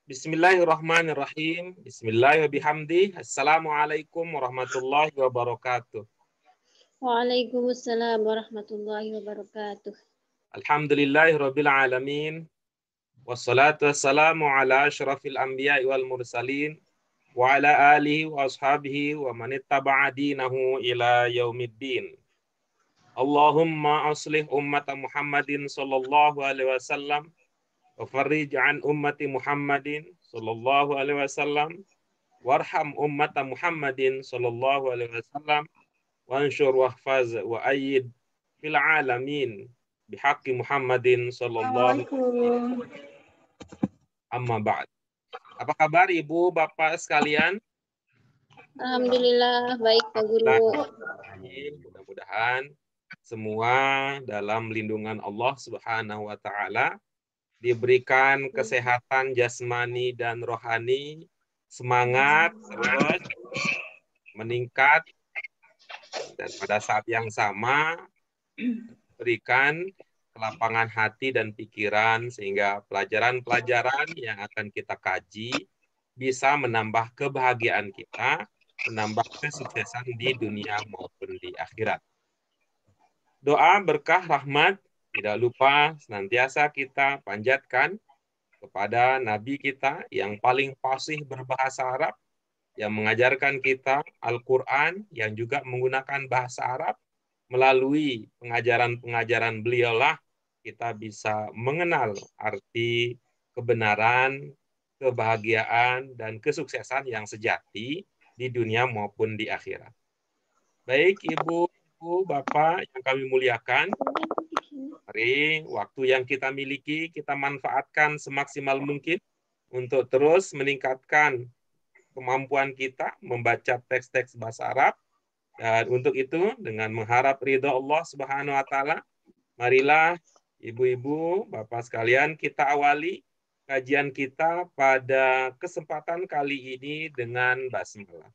Bismillahirrahmanirrahim. Bismillahirrahmanirrahim. Assalamualaikum warahmatullahi wabarakatuh. Waalaikumsalam warahmatullahi wabarakatuh. Alhamdulillahirabbil alamin. Wassalatu wassalamu ala asyrafil anbiya'i wal mursalin wa ala alihi wa ashabihi wa man ittaba'a dinahu ila yaumiddin. Allahumma aslih ummata Muhammadin sallallahu alaihi wasallam wa farrij an ummati Muhammadin sallallahu alaihi wasallam warham ummata Muhammadin sallallahu alaihi wasallam wansyur wahfaz wa ayyid fil alamin bihaqqi Muhammadin sallallahu alaihi wasallam. Amma ba'd. Apa kabar Ibu Bapak sekalian? Alhamdulillah baik Pak Guru. Mudah-mudahan semua dalam lindungan Allah Subhanahu wa taala diberikan kesehatan jasmani dan rohani, semangat terus meningkat, dan pada saat yang sama berikan kelapangan hati dan pikiran sehingga pelajaran-pelajaran yang akan kita kaji bisa menambah kebahagiaan kita, menambah kesuksesan di dunia maupun di akhirat. Doa berkah rahmat tidak lupa senantiasa kita panjatkan kepada Nabi kita yang paling fasih berbahasa Arab, yang mengajarkan kita Al-Quran, yang juga menggunakan bahasa Arab. Melalui pengajaran-pengajaran beliaulah kita bisa mengenal arti kebenaran, kebahagiaan, dan kesuksesan yang sejati di dunia maupun di akhirat. Baik Ibu, Bapak yang kami muliakan, mari waktu yang kita miliki kita manfaatkan semaksimal mungkin untuk terus meningkatkan kemampuan kita membaca teks-teks bahasa Arab. Dan untuk itu, dengan mengharap ridha Allah Subhanahu wa taala, marilah Ibu-ibu, Bapak sekalian, kita awali kajian kita pada kesempatan kali ini dengan basmalah.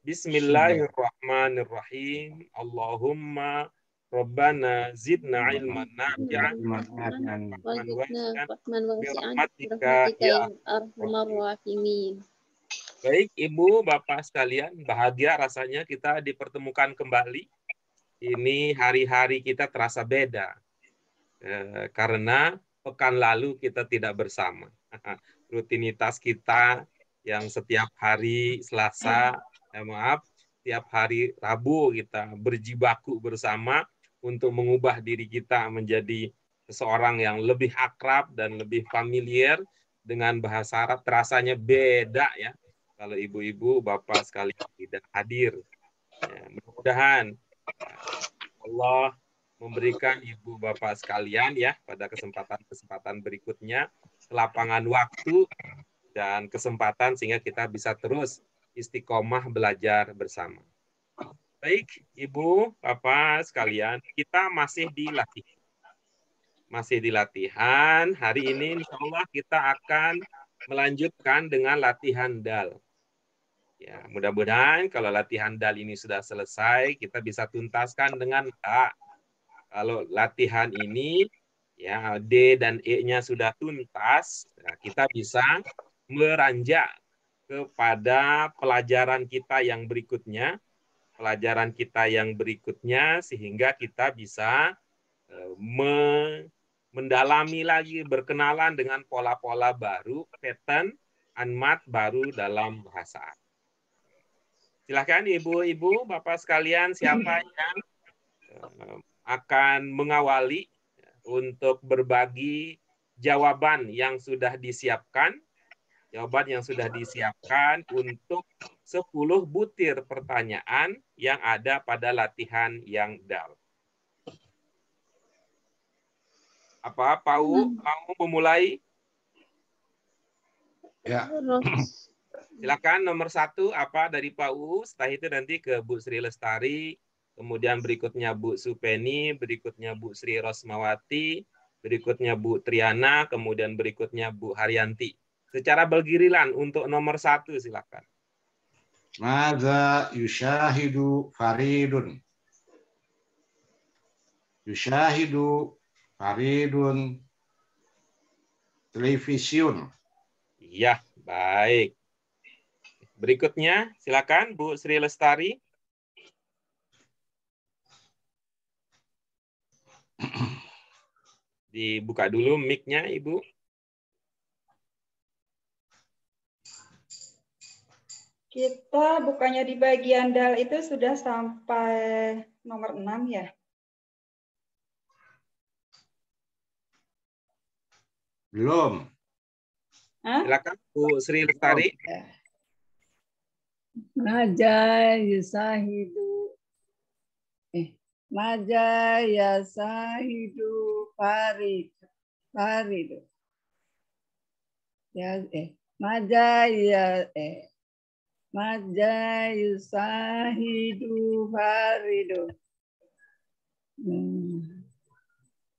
Bismillahirrahmanirrahim. Allahumma Rabbana zidna ilman nafi'an birahmatika ya arhamar rahimin. Baik, Ibu, Bapak sekalian, bahagia rasanya kita dipertemukan kembali. Ini hari-hari kita terasa beda. Karena pekan lalu kita tidak bersama. Rutinitas kita yang setiap hari Selasa, setiap hari Rabu kita berjibaku bersama untuk mengubah diri kita menjadi seseorang yang lebih akrab dan lebih familiar dengan bahasa Arab. Terasanya beda ya. Kalau ibu-ibu, bapak sekalian tidak hadir. Ya, mudah-mudahan Allah memberikan ibu bapak sekalian ya pada kesempatan-kesempatan berikutnya kelapangan waktu dan kesempatan sehingga kita bisa terus istiqomah belajar bersama. Baik, ibu, bapak sekalian, kita masih di latihan. Hari ini insya Allah kita akan melanjutkan dengan latihan dal. Ya, mudah-mudahan kalau latihan dal ini sudah selesai, kita bisa tuntaskan dengan A. Kalau latihan ini, ya D dan E-nya sudah tuntas, nah, kita bisa meranjak kepada pelajaran kita yang berikutnya, sehingga kita bisa mendalami lagi, berkenalan dengan pola-pola baru, pattern, anmat baru dalam bahasa Arab. Silakan ibu-ibu, bapak sekalian, siapa yang akan mengawali untuk berbagi jawaban yang sudah disiapkan untuk 10 butir pertanyaan yang ada pada latihan yang dal. Apa Pak U mau memulai? Ya. Silakan nomor 1 apa dari Pak U, setelah itu nanti ke Bu Sri Lestari, kemudian berikutnya Bu Supeni, berikutnya Bu Sri Rosmawati, berikutnya Bu Triana, kemudian berikutnya Bu Haryanti. Secara bergiliran untuk nomor 1 silakan. Madza yushahidu Faridun. Yushahidu Faridun television. Iya, baik. Berikutnya, silakan Bu Sri Lestari. Dibuka dulu mic-nya, Ibu. Kita bukannya di bagian dal itu sudah sampai nomor 6 ya? Belum. Hah? Silakan Bu Sri Lestari. Maja yusahidu Maja yasahidu Farid ya Maja ya Maja yusahidu Faridu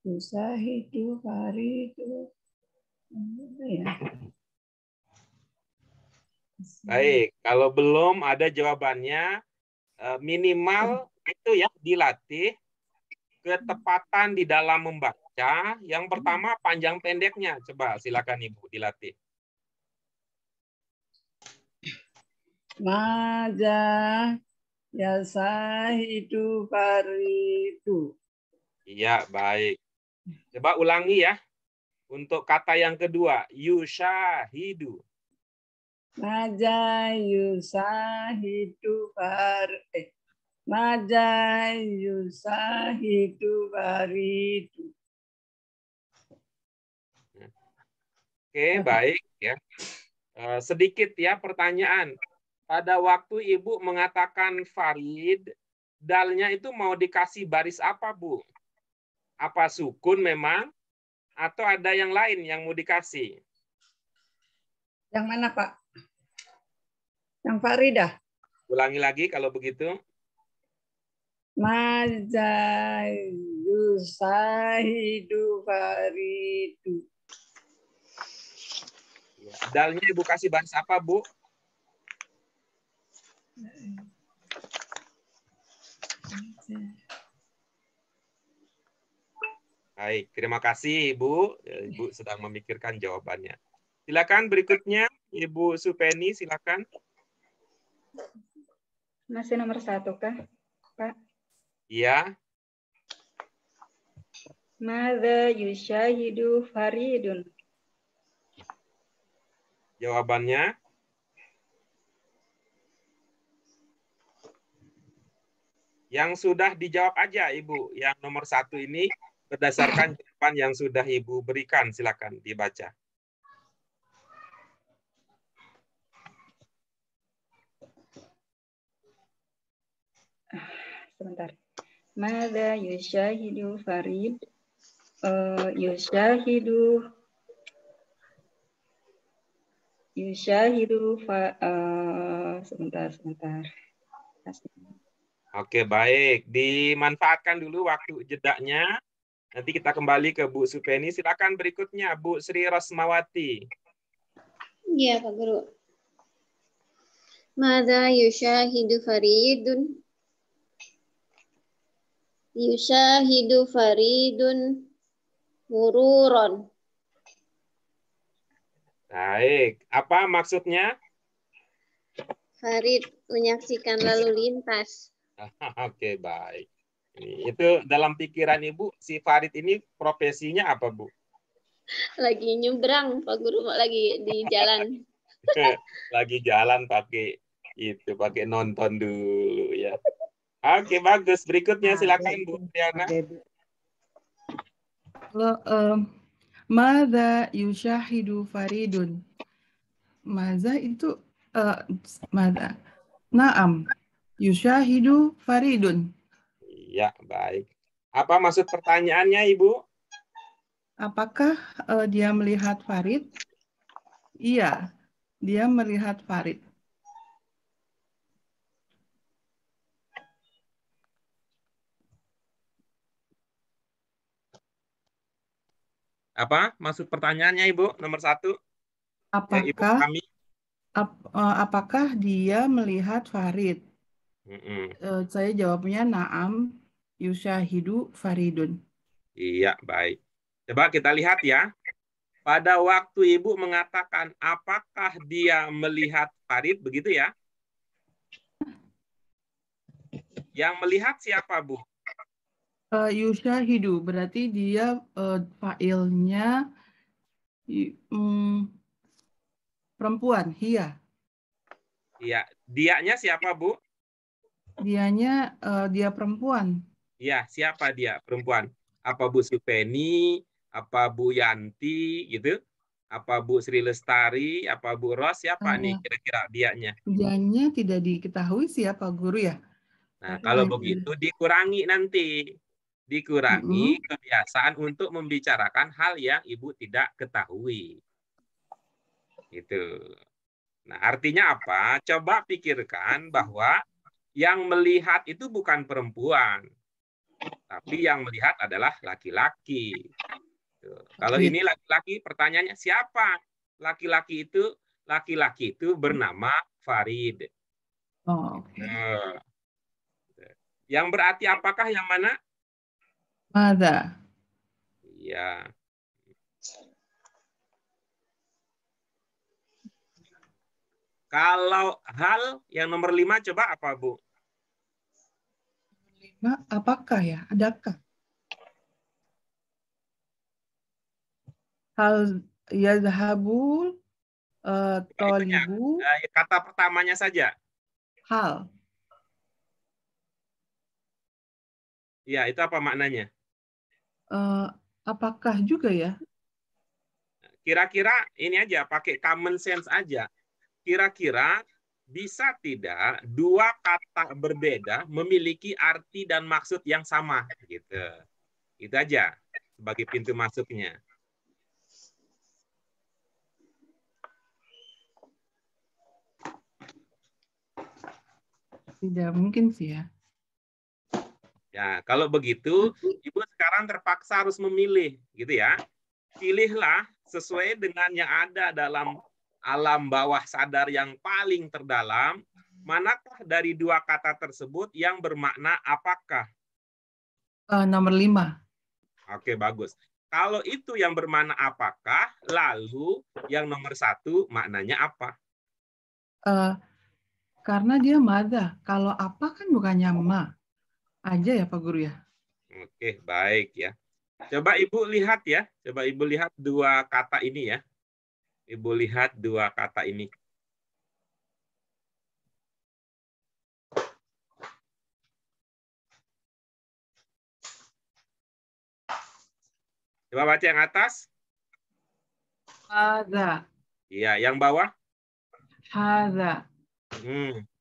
yusahidu Faridu ya. Baik, kalau belum ada jawabannya, minimal itu ya dilatih ketepatan di dalam membaca. Yang pertama panjang pendeknya. Coba silakan Ibu dilatih. Maja yasahidu Faridu. Iya, baik. Coba ulangi ya. Untuk kata yang kedua, yushahidu. Maja yusahidu Maja yusahidu Faridu. Oke, baik ya. Sedikit ya pertanyaan. Pada waktu Ibu mengatakan Farid, dalnya itu mau dikasih baris apa, Bu? Apa sukun memang? Atau ada yang lain yang mau dikasih? Yang mana, Pak? Yang Faridah. Ulangi lagi kalau begitu. Maja yusahidu Faridu. Dalnya Ibu kasih baris apa, Bu? Baik, terima kasih Ibu. Ibu sedang memikirkan jawabannya. Silakan berikutnya Ibu Supeni, silakan. Masih nomor 1 kah, Pak? Iya. Madza yushahidu Faridun. Jawabannya yang sudah dijawab aja Ibu. Yang nomor 1 ini berdasarkan jawaban yang sudah Ibu berikan. Silakan dibaca. Sebentar. Madza yushahidu Farid. Yushahidu sebentar. Oke, baik. Dimanfaatkan dulu waktu jedanya. Nanti kita kembali ke Bu Supeni. Silakan berikutnya Bu Sri Rosmawati. Iya, Pak Guru. Madza yushahidu Faridun? Yushahidu Faridun mururon. Baik. Apa maksudnya? Farid menyaksikan lalu lintas. Oke, baik. Itu dalam pikiran Ibu, si Farid ini profesinya apa, Bu? Lagi nyebrang, Pak Guru, lagi di jalan. Lagi jalan pakai nonton dulu ya. Oke, bagus. Berikutnya silakan Bu Triana. Madza yushahidu Faridun. Madza itu madza. Naam. Yushahidu Faridun. Iya, baik. Apa maksud pertanyaannya, Ibu? Apakah dia melihat Farid? Iya, dia melihat Farid. Apa maksud pertanyaannya, Ibu? Nomor 1. Ya, Ibu kami. Apakah dia melihat Farid? Saya jawabnya naam yushahidu Faridun. Iya, baik. Coba kita lihat ya. pada waktu ibu mengatakan apakah dia melihat Farid, begitu ya? Yang melihat siapa, Bu? Yushahidu, berarti dia failnya perempuan, hiya. Iya, dianya siapa, Bu? Dianya dia perempuan. Iya, siapa dia perempuan? Apa Bu Supeni, apa Bu Yanti gitu? Apa Bu Sri Lestari, apa Bu Ros, siapa nih kira-kira dianya? Dianya tidak diketahui siapa guru ya. Nah, kalau begitu dikurangi nanti. Dikurangi kebiasaan untuk membicarakan hal yang Ibu tidak ketahui. Gitu. Nah, artinya apa? Coba pikirkan bahwa yang melihat itu bukan perempuan, tapi yang melihat adalah laki-laki. Kalau ini laki-laki, pertanyaannya siapa? Laki-laki itu bernama Farid. Oh, oke. Yang berarti apakah yang mana? Mada. Iya. Kalau hal yang nomor 5 coba apa, Bu? 5 apakah ya? Adakah? Hal yazhabul tolibu. Kata pertamanya saja. Hal. Iya, itu apa maknanya? Apakah juga ya? Kira-kira ini aja, pakai common sense aja. Kira-kira bisa tidak dua kata berbeda memiliki arti dan maksud yang sama? Gitu. Itu aja sebagai pintu masuknya. Tidak mungkin sih ya. Ya, kalau begitu, Ibu sekarang terpaksa harus memilih, gitu ya. Pilihlah sesuai dengan yang ada dalam alam bawah sadar yang paling terdalam, manakah dari dua kata tersebut yang bermakna apakah? Nomor 5. Oke, bagus. Kalau itu yang bermakna apakah, lalu yang nomor 1 maknanya apa? Karena dia mada. Kalau apa kan bukannya ma. Aja ya Pak Guru ya. Oke, baik ya. Coba Ibu lihat ya. Coba Ibu lihat dua kata ini ya. Ibu lihat dua kata ini. Coba baca yang atas. Hadza. Iya, yang bawah. Hadza.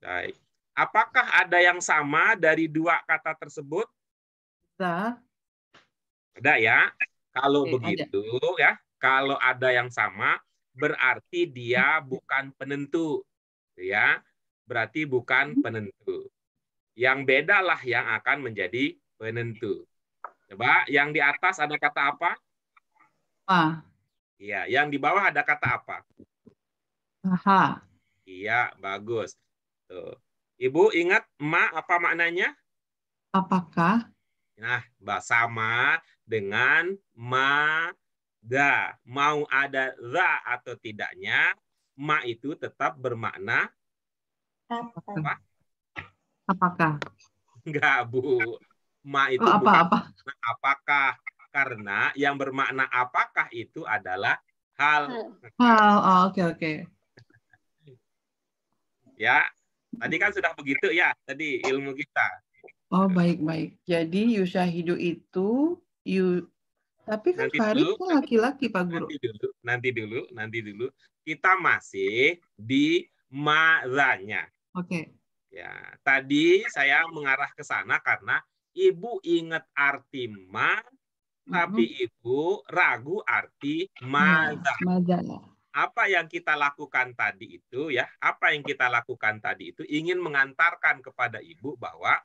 Baik. Apakah ada yang sama dari dua kata tersebut? Za. Ada ya. Kalau Oke, begitu ya, kalau ada yang sama berarti dia bukan penentu. Ya. Berarti bukan penentu. Yang bedalah yang akan menjadi penentu. Coba yang di atas ada kata apa? Ma. Iya, yang di bawah ada kata apa? Aha. Iya, bagus. Tuh. Ibu ingat ma apa maknanya? Apakah? Nah, sama dengan mada. Mau ada za atau tidaknya, ma itu tetap bermakna apa? Apakah? Enggak, Bu. Ma itu apa? bukan apakah. Karena yang bermakna apakah itu adalah hal. Hal, oke. Ya, tadi kan sudah begitu ya, tadi ilmu kita. Oh, baik. Jadi yushahidu itu tapi kan Farid kan laki-laki Pak Guru. Nanti dulu. Kita masih di mazanya. Oke. Ya, tadi saya mengarah ke sana karena Ibu ingat arti ma, tapi Ibu ragu arti maza. Apa yang kita lakukan tadi itu ya, ingin mengantarkan kepada Ibu bahwa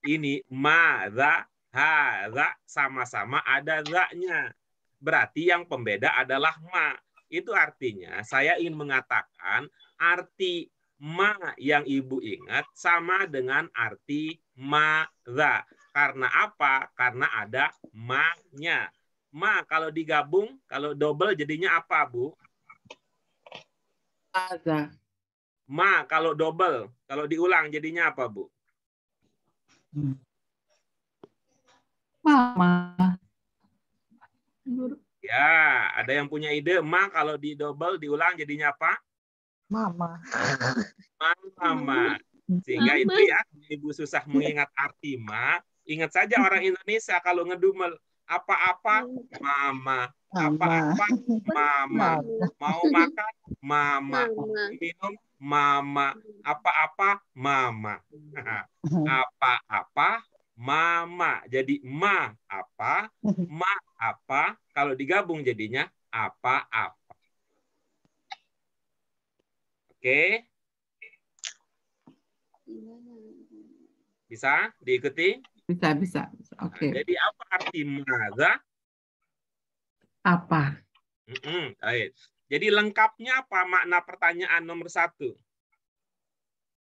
ini maza, haza sama-sama ada za-nya. Berarti yang pembeda adalah ma. Itu artinya saya ingin mengatakan arti ma yang Ibu ingat sama dengan arti maza. Karena apa? Karena ada ma-nya. Ma kalau digabung, kalau double jadinya apa, Bu? Maza. Ma kalau double, kalau diulang jadinya apa, Bu? Mama. Ya, ada yang punya ide? Ma kalau di double diulang jadinya apa? Mama. Mama. Sehingga itu ya, Ibu susah mengingat arti ma. Ingat saja orang Indonesia kalau ngedumel apa-apa mama, apa-apa mama, mau makan mama, minum mama, apa-apa mama, apa-apa mama. Jadi ma apa, kalau digabung jadinya apa-apa. Oke? Bisa diikuti? Bisa. Oke. Nah, jadi apa arti maza? Apa? Baik. Jadi lengkapnya apa makna pertanyaan nomor 1?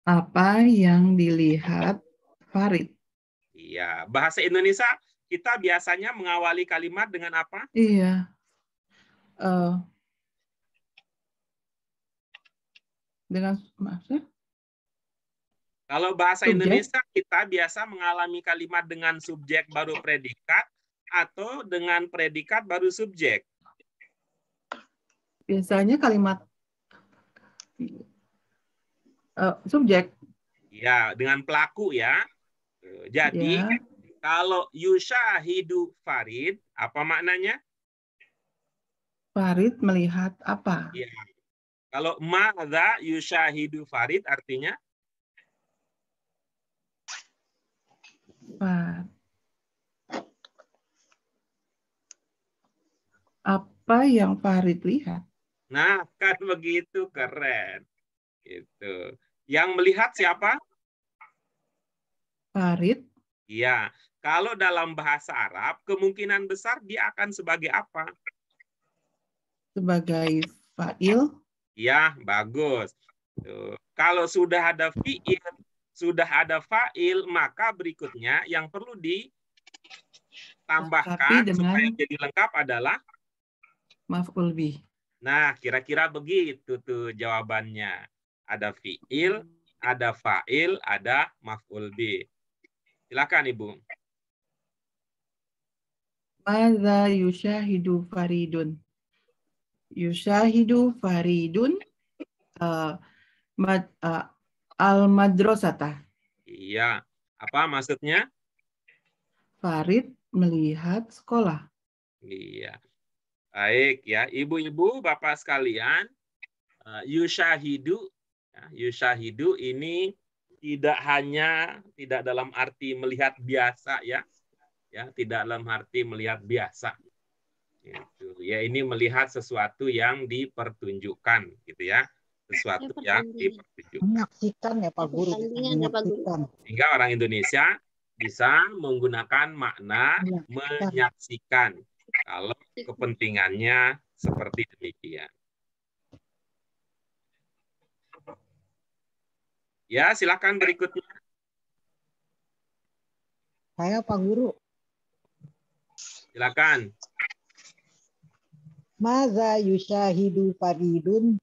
Apa yang dilihat Farid? Iya. Bahasa Indonesia kita biasanya mengawali kalimat dengan apa? Iya. Dengan maksudnya? Kalau bahasa Subjek? Indonesia kita biasa mengalami kalimat dengan subjek baru predikat atau dengan predikat baru subjek. Biasanya kalimat subjek. Ya, dengan pelaku ya. Jadi Ya. kalau yushahidu Farid, apa maknanya? Farid melihat apa? Ya. Kalau ma'adha yushahidu Farid artinya? Apa yang Farid lihat? Nah, kan begitu, keren. Gitu. Yang melihat siapa? Farid. Iya. Kalau dalam bahasa Arab, kemungkinan besar dia akan sebagai apa? Sebagai fa'il. Ya, bagus. Tuh. Kalau sudah ada fi'il, sudah ada fa'il, maka berikutnya yang perlu ditambahkan supaya jadi lengkap adalah maf'ul bih. Nah, kira-kira begitu tuh jawabannya. Ada fi'il, ada fa'il, ada maf'ul bih. Silakan, Ibu. Madza yushahidu Faridun? Yushahidu Faridun al-madrasata. Iya. Apa maksudnya? Farid melihat sekolah. Iya. Baik ya, ibu-ibu, bapak sekalian, yushahidu ini tidak dalam arti melihat biasa ya, tidak dalam arti melihat biasa. Gitu. Ya, ini melihat sesuatu yang dipertunjukkan, gitu ya, sesuatu yang dipertunjukkan. Menyaksikan ya Pak Guru. Menyaksikan. Sehingga orang Indonesia bisa menggunakan makna menyaksikan kalau kepentingannya seperti demikian. Ya, silakan berikutnya. Saya Pak Guru. Silakan. Maza yushahidu Faridun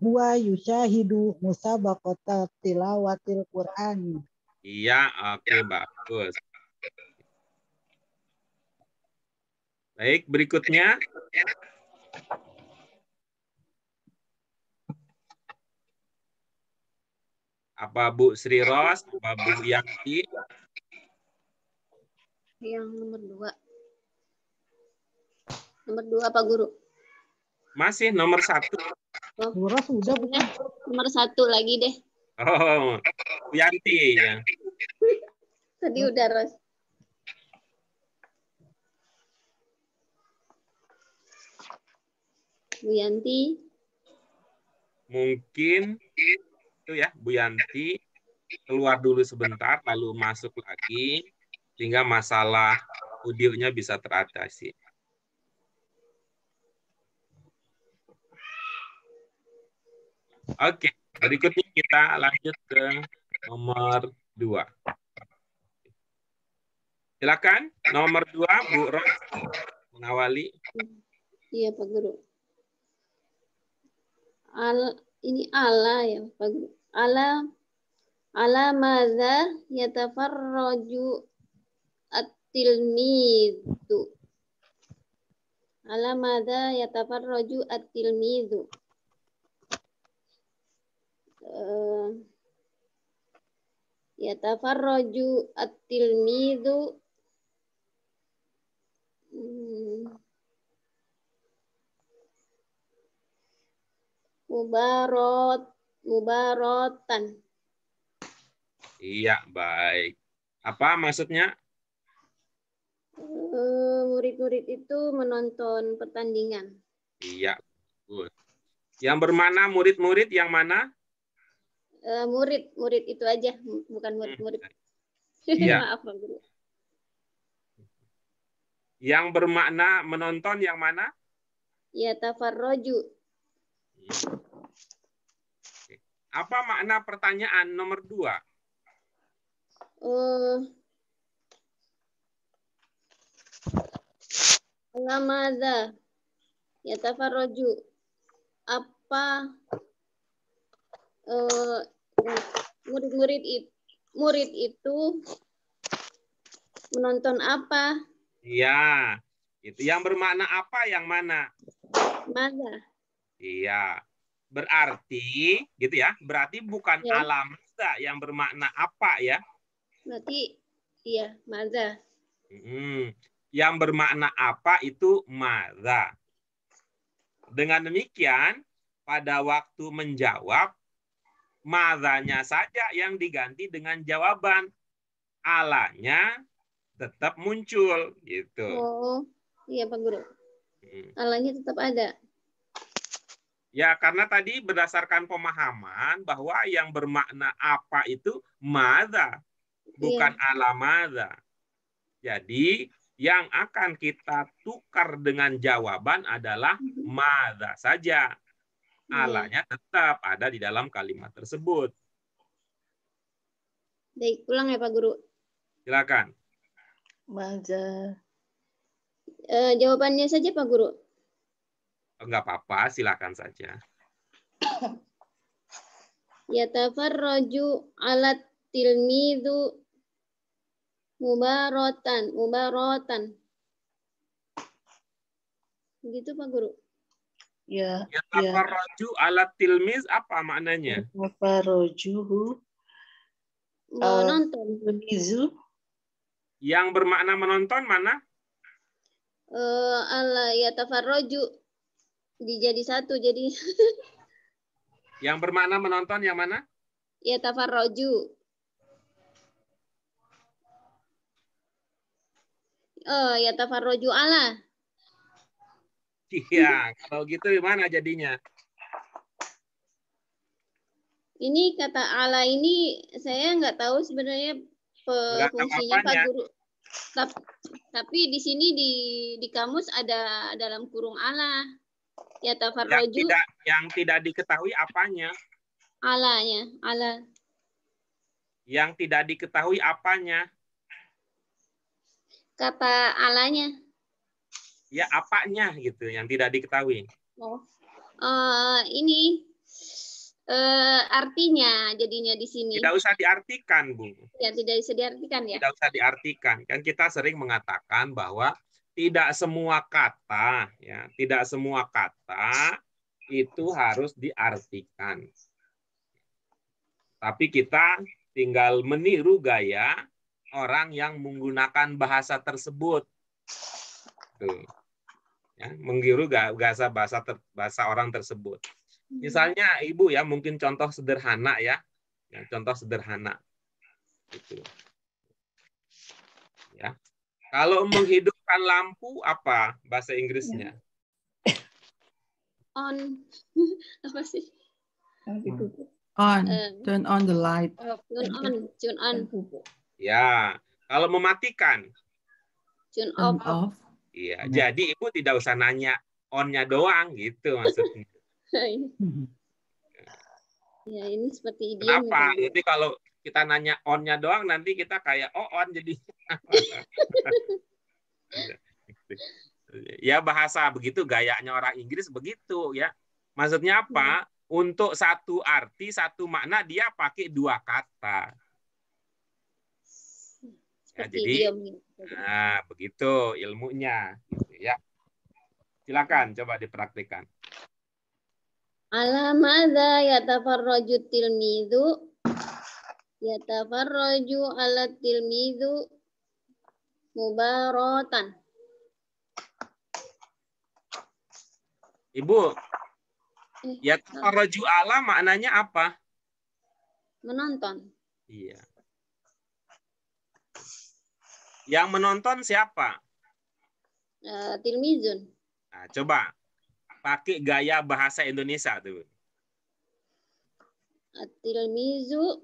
huwa yushahidu musabaqata tilawatil Qur'an. Iya, oke, bagus. Baik, berikutnya. Apa Bu Sri Ros, apa Bu Yanti? Yang nomor 2. Nomor 2 Pak Guru. Masih nomor 1. Guru sudah bukan? Nomor 1 lagi deh. Oh, Bu Yanti ya. Tadi udah Ros. Bu Yanti. Mungkin itu ya, Bu Yanti keluar dulu sebentar, lalu masuk lagi, sehingga masalah audionya bisa teratasi. Oke, berikutnya kita lanjut ke nomor 2. Silakan, nomor 2, Bu Ros. Nawali. Iya Pak Guru. Ini ala ya Pak Guru. Ala madza yatafarraju at-tilmidu. Ala madza yatafarraju at-tilmidu. Yatafarraju at-tilmidu. Mubarotan. Iya, baik. Apa maksudnya? Murid-murid itu menonton pertandingan. Iya, good. Yang bermana murid-murid yang mana? Murid itu aja, bukan murid-murid. Iya. Maaf Pak Guru. Yang bermakna menonton yang mana? Ya tafarroju. Apa makna pertanyaan nomor 2? Alamada ya tafarroju. Apa murid itu menonton apa? Iya, itu yang bermakna apa yang mana? Mada. Iya, berarti gitu ya. Berarti bukan Ya. alamada yang bermakna apa ya? Berarti iya, mada. Yang bermakna apa itu madza. Dengan demikian, pada waktu menjawab, madzanya saja yang diganti dengan jawaban. Alanya tetap muncul gitu. Oh, iya Pak Guru. Alanya tetap ada. Ya, karena tadi berdasarkan pemahaman bahwa yang bermakna apa itu madza, bukan alamada. Jadi, yang akan kita tukar dengan jawaban adalah madza saja. Alanya tetap ada di dalam kalimat tersebut. Baik, pulang ya Pak Guru. Silakan. Maza. Jawabannya saja Pak Guru. Enggak apa-apa, silakan saja. Yatafarraju alat tilmidu mubarotan. Begitu Pak Guru. Ya. Yatafarraju alat tilmiz apa maknanya? Yatafarrajuhu. Menonton. Mizu. Yang bermakna menonton mana? Ala yatafarraju dijadi satu jadi Yang bermakna menonton yang mana? yatafarraju. Yatafarraju ala. Iya, kalau gitu gimana jadinya? Ini kata ala ini saya nggak tahu sebenarnya fungsinya Pak Guru. Tapi di sini di kamus ada dalam kurung ala. Ya tafarroju. Yang tidak diketahui apanya? Alanya, ala. Yang tidak diketahui apanya? Kata alanya. Ya apanya gitu yang tidak diketahui. Oh. Ini artinya jadinya di sini. Tidak usah diartikan, Bu. Ya, tidak bisa diartikan ya. Tidak usah diartikan. Kan kita sering mengatakan bahwa tidak semua kata, ya, tidak semua kata itu harus diartikan. Tapi kita tinggal meniru gaya orang yang menggunakan bahasa tersebut. Tuh. Ya, menggiru bahasa orang tersebut. Misalnya Ibu ya, mungkin contoh sederhana ya. Contoh sederhana. Gitu. Ya. Kalau menghidupkan lampu apa bahasa Inggrisnya? On. Apa sih? On. Turn on the light. Turn on. Ya. Kalau mematikan? Turn Turn off. off. Iya, jadi Ibu tidak usah nanya on-nya doang gitu maksudnya. Ya, ini seperti idiom. Kenapa? Jadi kalau kita nanya on-nya doang nanti kita kayak on jadi. Ya bahasa begitu, gayanya orang Inggris begitu ya. Maksudnya apa? Untuk satu arti, satu makna dia pakai dua kata. Ya, jadi nah, begitu ilmunya gitu ya. Silakan coba dipraktikkan. Ala madza yatafarraju tilmidu? Yatafarraju ala tilmidu mubaratan. Ibu, yatafarraju ala maknanya apa? Menonton. Iya. Yang menonton siapa? Tilmizun. Nah, coba pakai gaya bahasa Indonesia tuh. Tilmizu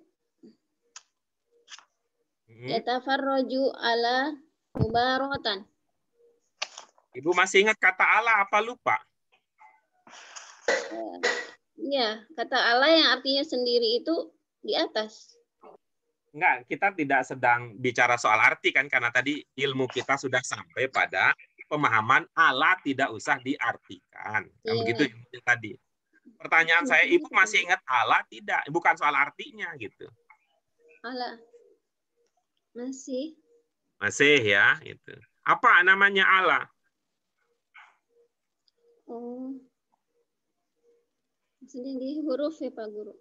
yatafarraju ala mubaratan. Ibu masih ingat kata ala apa lupa? Iya, kata Allah yang artinya sendiri itu di atas. Enggak, kita tidak sedang bicara soal arti kan, karena tadi ilmu kita sudah sampai pada pemahaman Allah tidak usah diartikan. Kan begitu tadi. Pertanyaan saya, Ibu masih ingat Allah tidak? Bukan soal artinya gitu. Allah. Masih. Masih ya, itu. Apa namanya Allah? Oh. Maksudnya di huruf ya Pak Guru?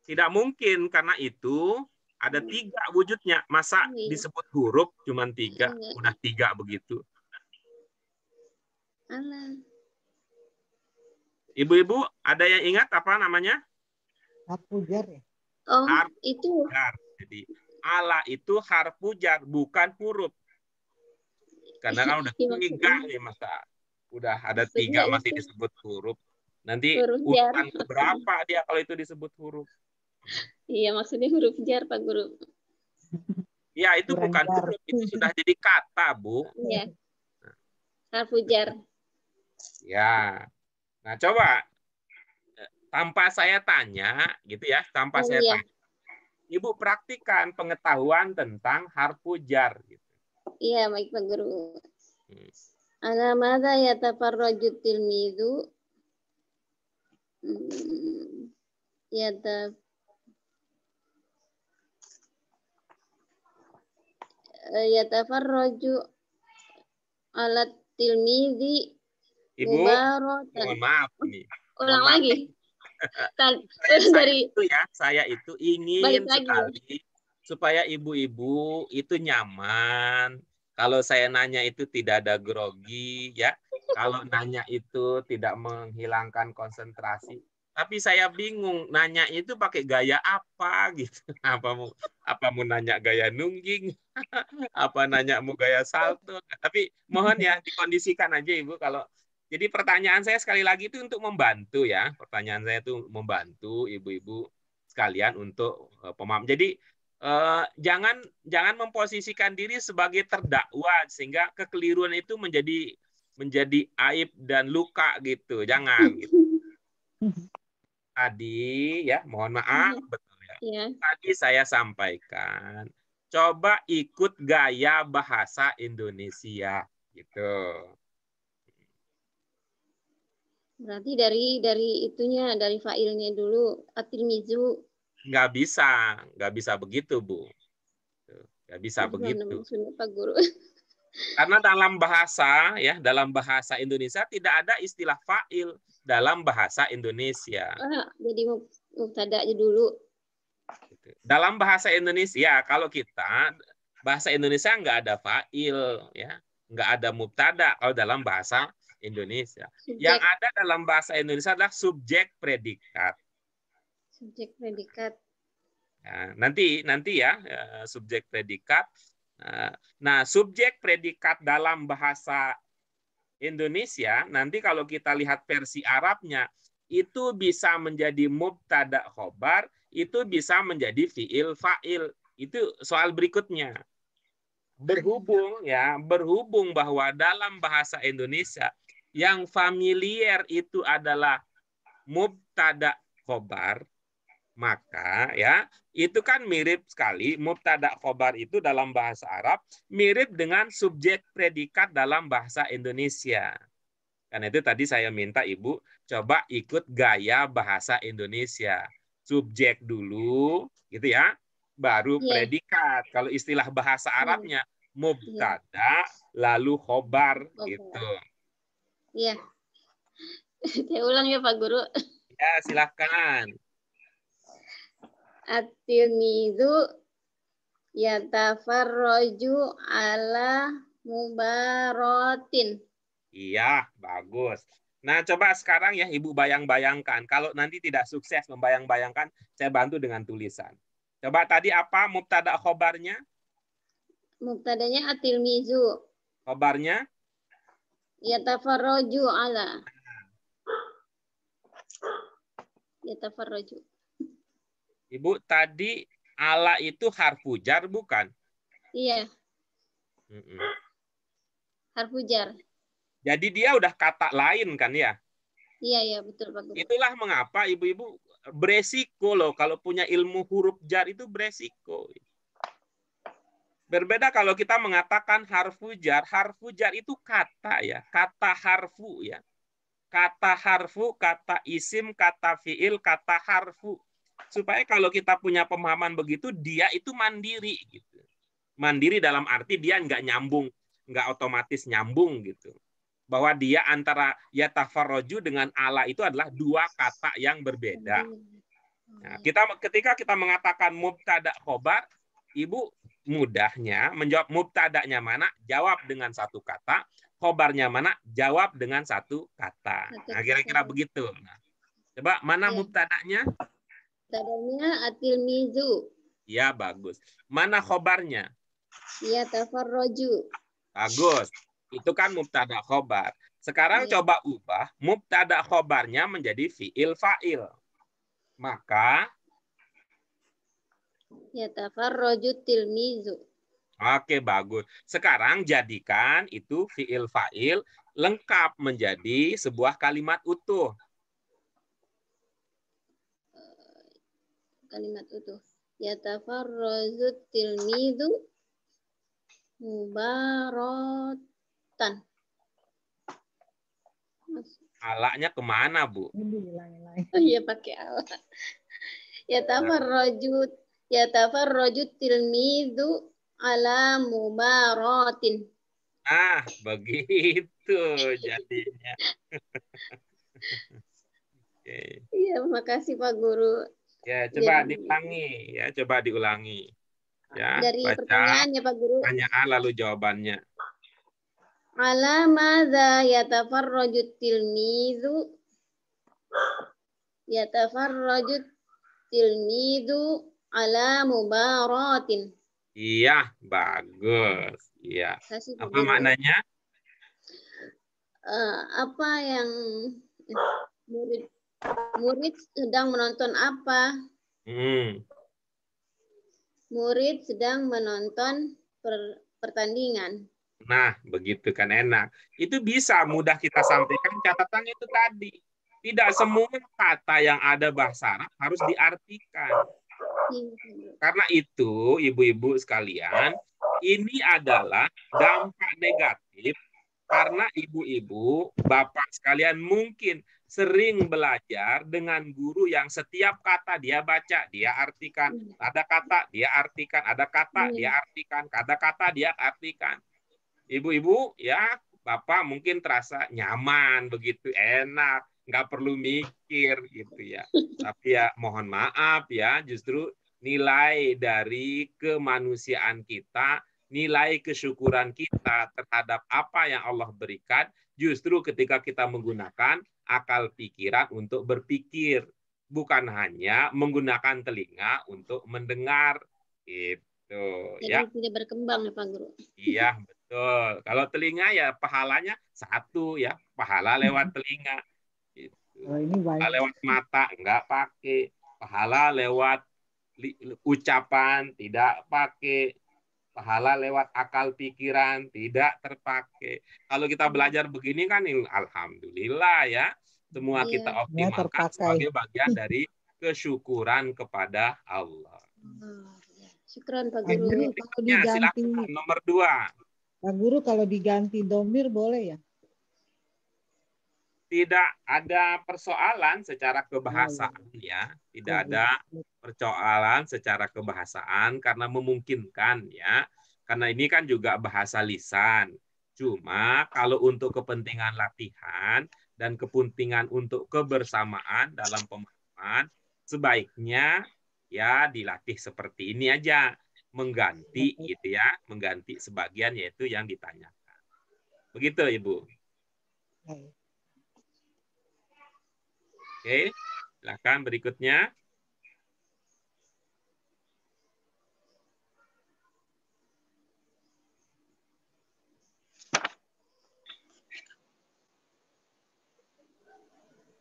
Tidak mungkin, karena itu ada 3 wujudnya. Masa disebut huruf cuma 3? Udah 3 begitu. Allah. Ibu-ibu, ada yang ingat apa namanya? Harfu jar ya? Oh, harfu itu. Jar. Jadi, Allah itu harfu jar, bukan huruf. Karena kan udah 3 nih, masa udah ada 3 masih disebut huruf. Nanti urutan berapa dia kalau itu disebut huruf? Iya, maksudnya huruf jar, Pak Guru. Ya, itu bukan huruf, itu sudah jadi kata, Bu. Iya. Harfu jar. Ya. Nah, coba tanpa saya tanya, gitu ya, tanpa saya tanya. Ibu praktikkan pengetahuan tentang harfu jar. Gitu. Iya, baik Pak Guru. Ala madza yatafarraju tilmizu? Yatafarraju ala tilmizi mubaratan. Mohon maaf nih. Ulang lagi. Saya itu ingin sekali supaya ibu-ibu itu nyaman. Kalau saya nanya itu tidak ada grogi, ya. Kalau nanya itu tidak menghilangkan konsentrasi. Tapi saya bingung, nanya itu pakai gaya apa gitu. Apa mau nanya gaya nungging? Apa nanya mau gaya salto? Tapi mohon ya dikondisikan aja Ibu kalau. Jadi pertanyaan saya sekali lagi itu untuk membantu ya. Pertanyaan saya itu membantu ibu-ibu sekalian untuk pemaham. Jadi jangan memposisikan diri sebagai terdakwa sehingga kekeliruan itu menjadi aib dan luka gitu. Jangan gitu. Tadi ya, mohon maaf betul ya. Tadi saya sampaikan coba ikut gaya bahasa Indonesia gitu. Berarti dari itunya, dari failnya dulu, at-tilmizu. Nggak bisa begitu, Bu. Nggak bisa begitu. Pak Guru. Karena dalam bahasa Indonesia tidak ada istilah fa'il dalam bahasa Indonesia. Jadi mubtada aja dulu. Dalam bahasa Indonesia, kalau kita bahasa Indonesia nggak ada fa'il, ya, nggak ada mubtada kalau dalam bahasa Indonesia. Yang ada dalam bahasa Indonesia adalah subjek predikat. Subjek predikat. Ya, nanti ya subjek predikat. Nah, subjek predikat dalam bahasa Indonesia nanti kalau kita lihat versi Arabnya itu bisa menjadi mubtada khobar, itu bisa menjadi fiil fa'il. Itu soal berikutnya. Berhubung bahwa dalam bahasa Indonesia yang familiar itu adalah mubtada khobar, Maka ya itu kan mirip sekali mubtada khobar itu dalam bahasa Arab mirip dengan subjek predikat dalam bahasa Indonesia. Karena itu tadi saya minta Ibu coba ikut gaya bahasa Indonesia. Subjek dulu gitu ya, baru predikat. Kalau istilah bahasa Arabnya mubtada lalu khobar gitu. Iya. Saya ulang ya Pak Guru. Ya, silakan. At-tilmizu yatafarraju ala mubaratin. Iya, bagus. Nah, coba sekarang ya Ibu bayang-bayangkan. Kalau nanti tidak sukses membayang-bayangkan, saya bantu dengan tulisan. Coba tadi apa mubtada khobarnya? Mubtadanya at-tilmizu. Khobarnya? Yatafarraju ala. Yatafarraju. Ibu, tadi ala itu harfu jar bukan? Iya. Harfu jar. Jadi dia udah kata lain kan ya? Iya, iya betul Pak Guru. Itulah mengapa ibu-ibu beresiko loh kalau punya ilmu huruf jar itu beresiko. Berbeda kalau kita mengatakan harfu jar itu kata ya, kata harfu ya. Kata harfu, kata isim, kata fiil, kata harfu. Supaya kalau kita punya pemahaman begitu, dia itu mandiri gitu. Mandiri dalam arti dia nggak nyambung, nggak otomatis nyambung gitu. Bahwa dia antara yatafarroju dengan ala itu adalah dua kata yang berbeda. Nah, ketika kita mengatakan mubtada khobar, Ibu mudahnya menjawab mubtadanya mana, jawab dengan satu kata, khobarnya mana, jawab dengan satu kata. Nah, kira-kira begitu. Nah, coba mana mubtadanya? Mubtadanya at-tilmizu. Ya, bagus. Mana khobarnya? Yatafarraju. Bagus. Itu kan mubtada khobar. Sekarang coba ubah mubtada khobarnya menjadi fiil fa'il. Maka yatafarraju tilmizu. Oke, bagus. Sekarang jadikan itu fiil fa'il lengkap menjadi sebuah kalimat utuh. Kalimat utuh. Yatafarraju tilmizu mubaratan. Alaknya kemana, Bu? Oh iya pakai ala. Yatafarraju tilmizu ala mubaratin. Ah, begitu jadinya. Oke. Iya, makasih Pak Guru. Ya, coba diulangi, ya, coba diulangi. Ya, dari baca pertanyaannya Pak Guru. pertanyaan lalu jawabannya. Ala madza yatafarraju tilmizu? Yatafarraju tilmizu ala mubaratin. Iya, bagus. Iya. Apa maknanya? Apa yang murid sedang menonton apa? Murid sedang menonton pertandingan. Nah, begitu kan enak. Itu bisa mudah kita sampaikan catatan itu tadi. Tidak semua kata yang ada bahasa Arab harus diartikan. Karena itu, ibu-ibu sekalian, ini adalah dampak negatif karena ibu-ibu, bapak sekalian mungkin sering belajar dengan guru yang setiap kata dia baca, dia artikan. Ada kata, dia artikan. Ada kata, dia artikan. Ada kata, dia artikan. Ibu-ibu, ya, bapak mungkin terasa nyaman, begitu enak, nggak perlu mikir gitu ya. Tapi ya mohon maaf ya, justru nilai dari kemanusiaan kita, nilai kesyukuran kita terhadap apa yang Allah berikan, justru ketika kita menggunakan akal pikiran untuk berpikir, bukan hanya menggunakan telinga untuk mendengar. Gitu, ya. Jadi tidak berkembang ya Pak Guru. Iya, betul. Kalau telinga ya pahalanya satu ya, pahala lewat telinga. Gitu. Pahala lewat mata enggak pakai, pahala lewat ucapan tidak pakai, pahala lewat akal pikiran tidak terpakai. Kalau kita belajar begini kan alhamdulillah ya, semua kita optimalkan sebagai bagian dari kesyukuran kepada Allah. Syukran Pak Pak Guru, Guru. kalau Ya, diganti, silakan nomor 2. Pak Guru kalau diganti domir boleh ya? Tidak ada persoalan secara kebahasaan ya, tidak ada persoalan secara kebahasaan karena memungkinkan ya, karena ini kan juga bahasa lisan. Cuma kalau untuk kepentingan latihan dan kepentingan untuk kebersamaan dalam pemahaman, sebaiknya ya dilatih seperti ini aja, mengganti gitu ya, mengganti sebagian yaitu yang ditanyakan. Begitu Ibu. Baik. Oke, silakan berikutnya.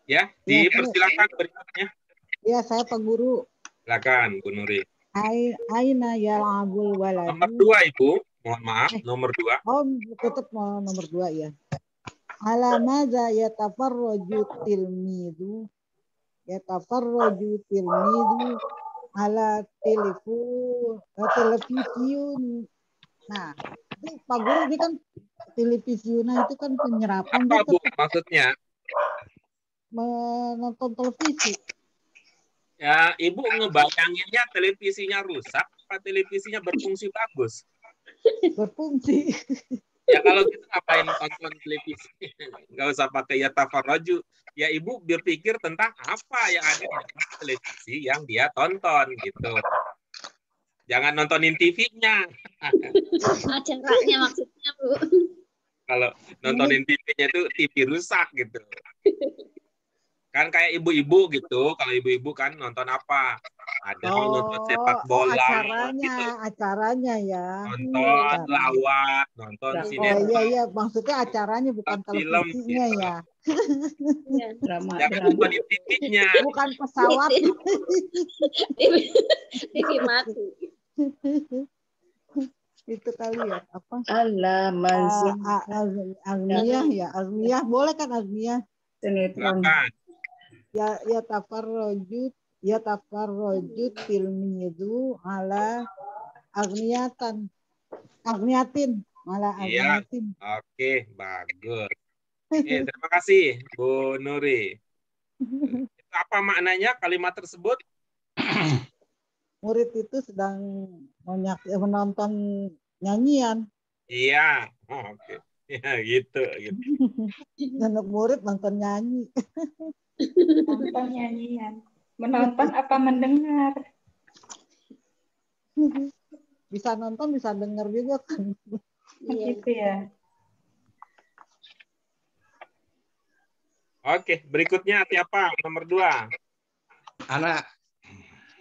Ya, dipersilakan berikutnya. Ya, saya Pak Guru. Silakan, Bu Nuri. Aina yal'abul waladu. Nomor 2, Ibu. Mohon maaf, nomor 2. Oh, tetap mau nomor 2 ya. Ala madza yatafarraju tilmidu ala televisiun. Nah, itu Pak Guru ini kan televisiuna itu kan penyerapan. Apa Bu maksudnya? Menonton televisi. Ya, Ibu ngebayanginnya televisinya rusak, apa televisinya berfungsi bagus? Berfungsi. Ya kalau gitu ngapain tonton televisi? Nggak usah pakai ya tafarraju. Ya Ibu berpikir tentang apa yang ada di dalam televisi yang dia tonton gitu. Jangan nontonin TV-nya. Acaranya maksudnya Bu. Kalau nontonin TV-nya itu TV rusak gitu. Kan kayak ibu-ibu gitu. Kalau ibu-ibu kan nonton apa? Ada nonton sepak bola. Acaranya ya. Nonton lawak, nonton sinetron. Oh iya, maksudnya acaranya bukan televisinya gitu. Ya. Jangan nonton TV-nya. Bukan pesawat. TV mati. Itu kali ya, apa? Agniah ya, Agniah boleh kan Agniah? Sinetron. Ya tafarrojut tilmidu ala agniatin malah agniatin. Iya. Oke, bagus. Terima kasih Bu Nuri. Apa maknanya kalimat tersebut? Murid itu sedang menonton nyanyian. Iya. Oke. Ya, gitu. Anak murid nonton nyanyi. Nonton nyanyian. Menonton apa mendengar? Bisa nonton, bisa dengar juga kan. Gitu ya. Oke, berikutnya siapa? Nomor 2. Anak.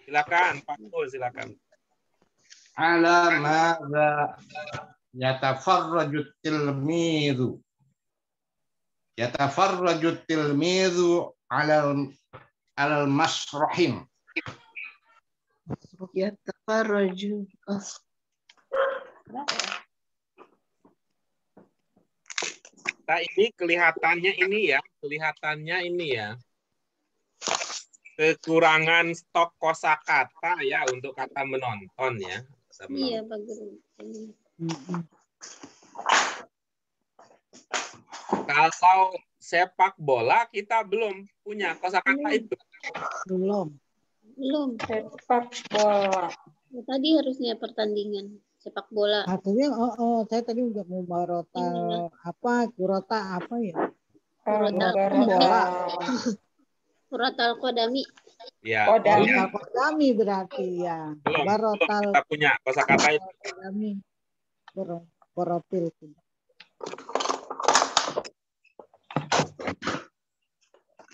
Silakan, Pak Pul, silakan. Ala madza yatafarraju tilmidu. Yatafarraju tilmidu alal masrahim. Yatafarraju. Nah, ini kelihatannya ini ya. Kekurangan stok kosakata ya untuk kata menonton ya. Iya, Pak Guru. Kalau sepak bola kita belum punya kosakata itu. Belum. Sepak bola. Tadi harusnya pertandingan sepak bola. Artinya, saya tadi udah mau kurota apa ya? Kuratal Qadami. Ya. Qadami berarti ya. Barotal. Kita punya kosakata itu. Qadami. Korotil.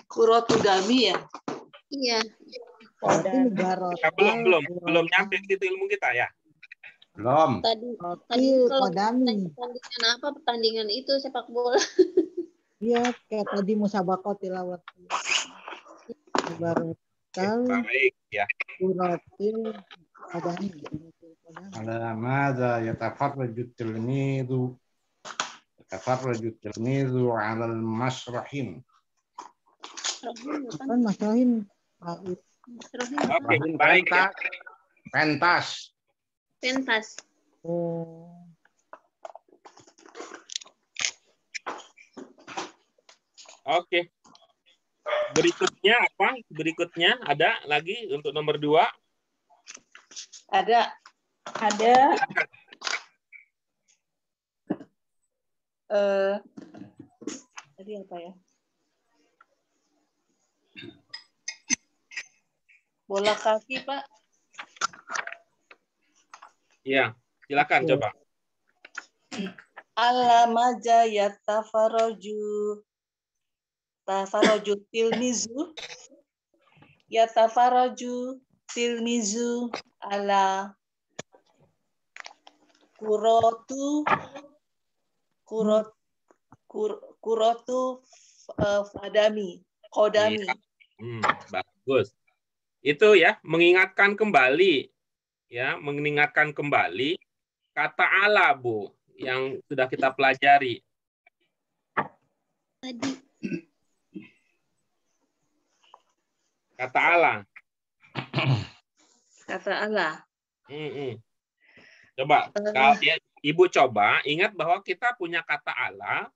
Kurotugami ya? Iya. Belum nyampe situ ilmu kita ya. Belum. Tadi kalau pertandingan apa pertandingan itu sepak bola. Iya, kayak tadi musabaqah tilawat. Baru tahu. Baik ya. Kuratil Qadami. Ala madza yatafarraju tilmidu. Yatafarraju tilmidu alal masrahim. Kan masrahin Oke, baik ya. Pentas. Pentas. Oh. Oke. Berikutnya apa? Berikutnya ada lagi untuk nomor 2? Ada. Tadi apa ya? Bola kaki, Pak. Iya, silakan coba. Alamaja yatafaraju tilmizu ala kurotu kodami. Iya. Bagus. Itu ya, mengingatkan kembali kata ala, Bu, yang sudah kita pelajari. Kata ala. Coba, kalau Ibu coba ingat bahwa kita punya kata ala,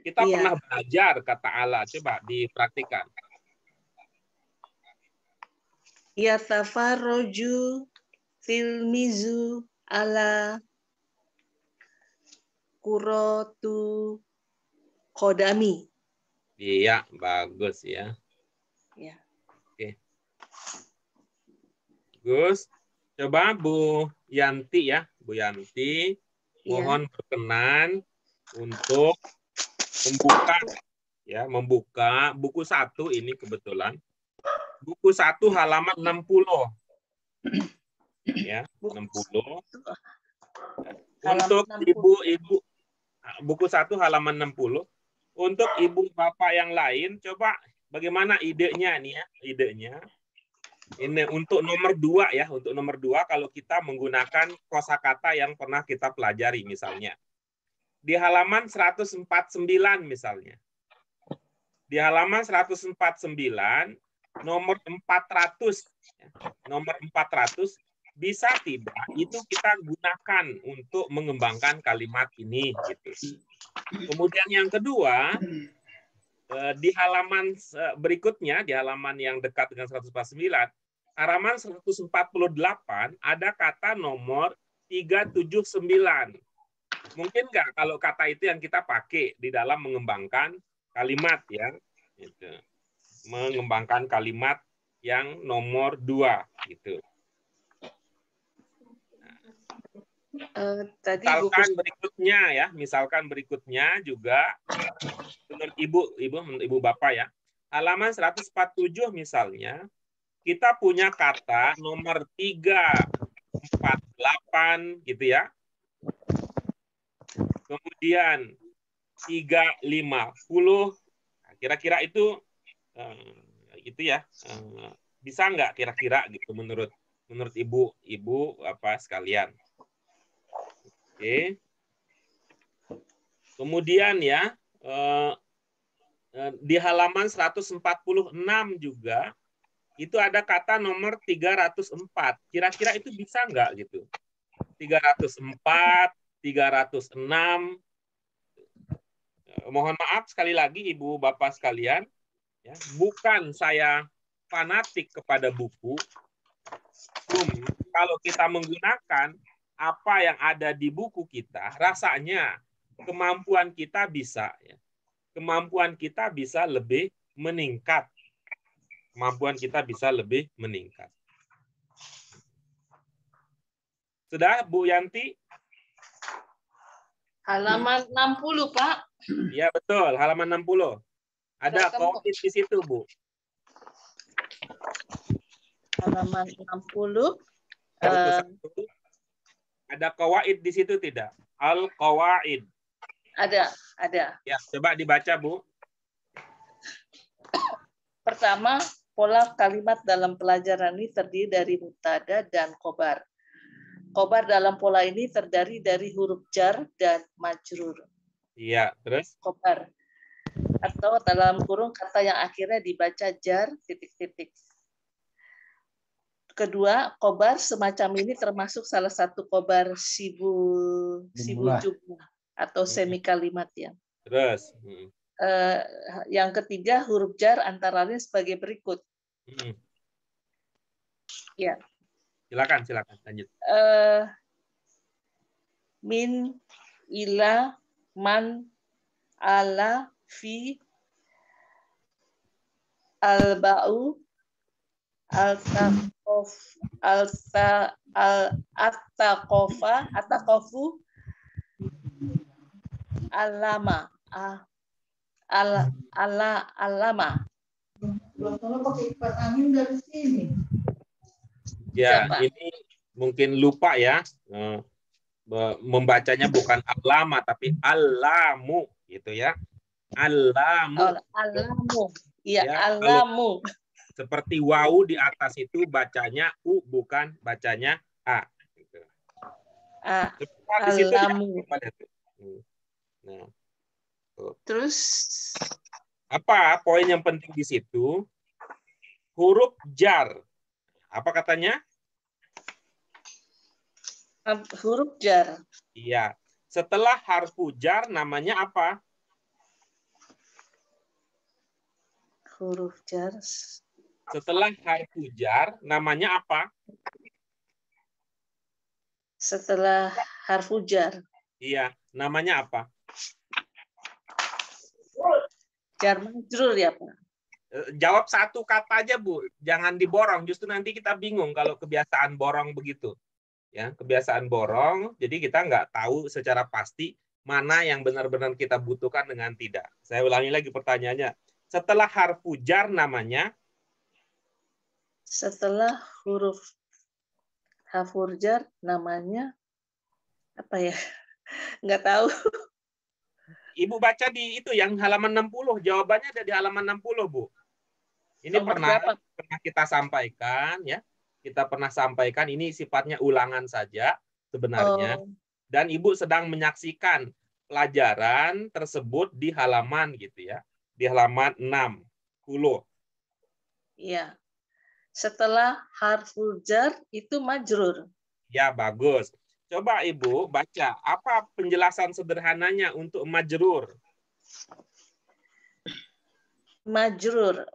kita pernah belajar kata ala. Coba dipraktikkan. Yatafarroju tilmizu ala kurotu kodami. Iya, bagus ya. Ya. Oke. Gus, coba Bu Yanti ya. Bu Yanti, mohon berkenan untuk membuka buku 1 ini kebetulan. Buku 1 halaman 60. Ya, 60. Untuk ibu-ibu buku 1 halaman 60. Untuk ibu bapak yang lain, coba bagaimana idenya nih ya, idenya. Ini untuk nomor 2 ya, untuk nomor 2 kalau kita menggunakan kosakata yang pernah kita pelajari misalnya. Di halaman 149 misalnya. Di halaman 149 nomor 400 bisa tidak itu kita gunakan untuk mengembangkan kalimat ini gitu. Kemudian yang kedua, di halaman berikutnya, di halaman yang dekat dengan 149, halaman 148 ada kata nomor 379. Mungkin nggak kalau kata itu yang kita pakai di dalam mengembangkan kalimat ya, gitu. Mengembangkan kalimat yang nomor 2 gitu. Misalkan berikutnya juga menurut ibu bapak ya, halaman 147 misalnya kita punya kata nomor 348 gitu ya. Kemudian 350, kira-kira itu ya, bisa nggak kira-kira gitu menurut ibu apa sekalian. Oke. Kemudian ya di halaman 146 juga itu ada kata nomor 304. Kira-kira itu bisa nggak gitu? 304, 306. Mohon maaf sekali lagi ibu bapak sekalian, ya, bukan saya fanatik kepada buku. Kalau kita menggunakan apa yang ada di buku kita, rasanya kemampuan kita bisa lebih meningkat. Sudah, Bu Yanti? Halaman 60, Pak. Ya, betul. Halaman 60. Ada qawaid di situ, Bu. Halaman 60. Ada qawaid di situ tidak? Al-qawaid. Ada. Ya, coba dibaca, Bu. Pertama, pola kalimat dalam pelajaran ini terdiri dari mubtada dan khobar. Khobar dalam pola ini terdiri dari huruf jar dan majrur. Iya, terus? Khobar. Atau dalam kurung kata yang akhirnya dibaca jar, titik-titik. kedua, khobar semacam ini termasuk salah satu khobar sibul jumlah atau semi kalimat ya. Terus. Yang ketiga, huruf jar antara lain sebagai berikut. Ya. Silakan lanjut. Min, ila, man, ala, fi, al-ba'u, at-taqofu, alama, alama. Ya, ini mungkin lupa ya. Membacanya bukan alama tapi alamu gitu ya. Alamu. Alamu. Iya, ya, alamu. Seperti wau di atas itu bacanya u, bukan bacanya a. Gitu. Alamu. Nah, terus apa poin yang penting di situ? Huruf jar. Apa katanya? Huruf jar. Iya. Setelah harfu jar namanya apa? Huruf jar. Setelah harfu jar namanya apa? Setelah harfu jar. Iya, namanya apa? Jar majrur ya, Pak. Jawab satu kata aja, Bu. Jangan diborong. Justru nanti kita bingung kalau kebiasaan borong begitu. Ya, kebiasaan borong. Jadi kita nggak tahu secara pasti mana yang benar-benar kita butuhkan dengan tidak. Saya ulangi lagi pertanyaannya. Setelah harfu jar namanya? Setelah huruf harfu jar namanya apa ya? Nggak tahu. Ibu baca di itu yang halaman 60. Jawabannya ada di halaman 60, Bu. Ini pernah kita sampaikan ya. Kita pernah sampaikan, ini sifatnya ulangan saja sebenarnya. Dan Ibu sedang menyaksikan pelajaran tersebut di halaman gitu ya. Di halaman 60. Iya. Setelah harfu jar itu majrur. Ya, bagus. Coba Ibu baca, apa penjelasan sederhananya untuk majrur? Majrur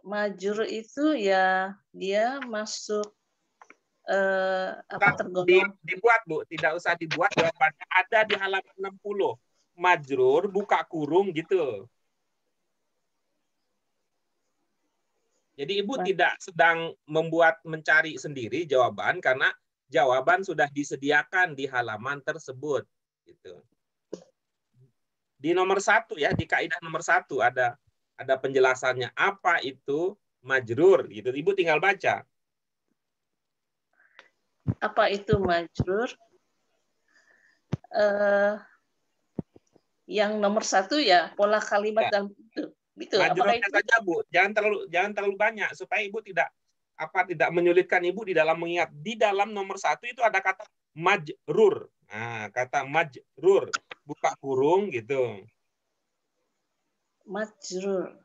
itu ya dia masuk tergolong. Dibuat, Bu, tidak usah dibuat, jawabannya ada di halaman 60. Majrur buka kurung gitu. Jadi Ibu tidak sedang mencari sendiri jawaban karena jawaban sudah disediakan di halaman tersebut gitu. Di nomor 1 ya, di kaidah nomor 1 ada penjelasannya apa itu majrur gitu. Ibu tinggal baca. Apa itu majrur? Yang nomor 1 ya pola kalimat ya. Dalam itu. Majrurnya saja, Bu. Jangan terlalu banyak supaya Ibu tidak menyulitkan Ibu di dalam mengingat. Di dalam nomor 1 itu ada kata majrur. Nah, kata majrur buka kurung gitu. Majrur.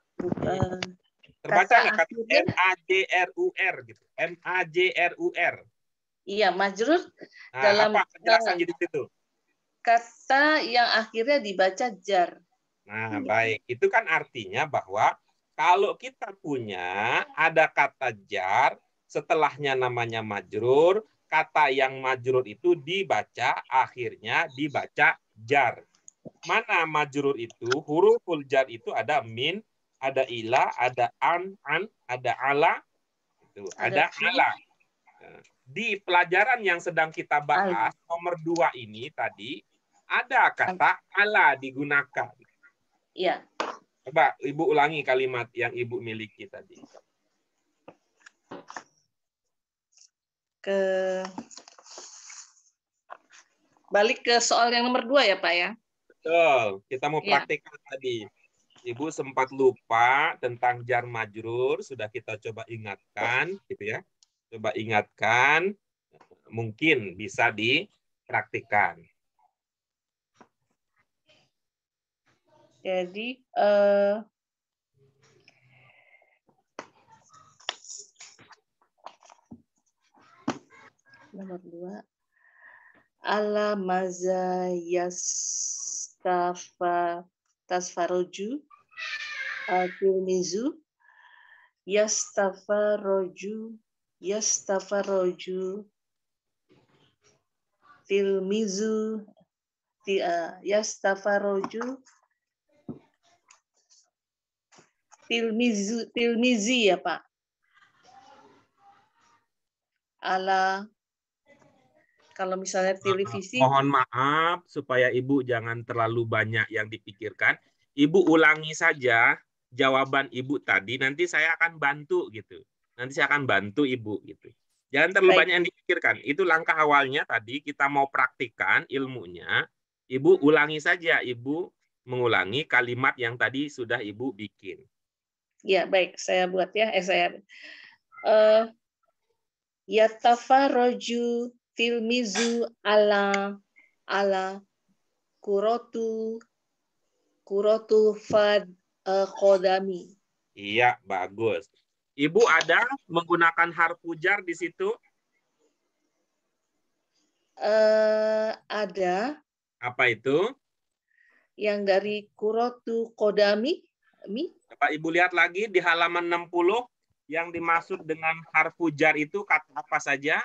Terbaca nggak kata M-A-J-R-U-R gitu. M-A-J-R-U-R. Iya, majrur. Nah, dalam apa penjelasan di situ? Kata yang akhirnya dibaca jar. Nah, baik. Itu kan artinya bahwa kalau kita punya ada kata jar, setelahnya namanya majrur, kata yang majrur itu dibaca, akhirnya dibaca jar. Mana majrur itu? Huruful jar itu ada min, ada ila, ada an, ada ala, itu ada ala. Di pelajaran yang sedang kita bahas, nomor 2 ini tadi, ada kata ala digunakan. Iya. Coba Ibu ulangi kalimat yang Ibu miliki tadi. Balik ke soal yang nomor 2 ya, Pak ya? Betul. Kita mau praktikkan tadi. Ibu sempat lupa tentang jar majrur, sudah kita coba ingatkan, gitu ya. Coba ingatkan, mungkin bisa dipraktikkan. Jadi Nomor 2. Ala maza tasfaroju al-Tirmizu yastafaroju Tilmizu yastafaroju Tilmizi ya Pak. Ala kalau misalnya televisi. Mohon maaf supaya Ibu jangan terlalu banyak yang dipikirkan. Ibu ulangi saja jawaban Ibu tadi, nanti saya akan bantu gitu. Nanti saya akan bantu Ibu gitu. Jangan terlalu banyak yang dipikirkan. Itu langkah awalnya tadi kita mau praktikkan ilmunya. Ibu ulangi saja, Ibu mengulangi kalimat yang tadi sudah Ibu bikin. Ya, baik, saya buat ya. Yatafarraju tilmizu ala kurotu fad kodami. Iya, bagus. Ibu ada menggunakan harfu jar di situ? Ada. Apa itu? Yang dari kurotu kodami. Coba Ibu lihat lagi di halaman 60 yang dimaksud dengan harfu jar itu kata apa saja?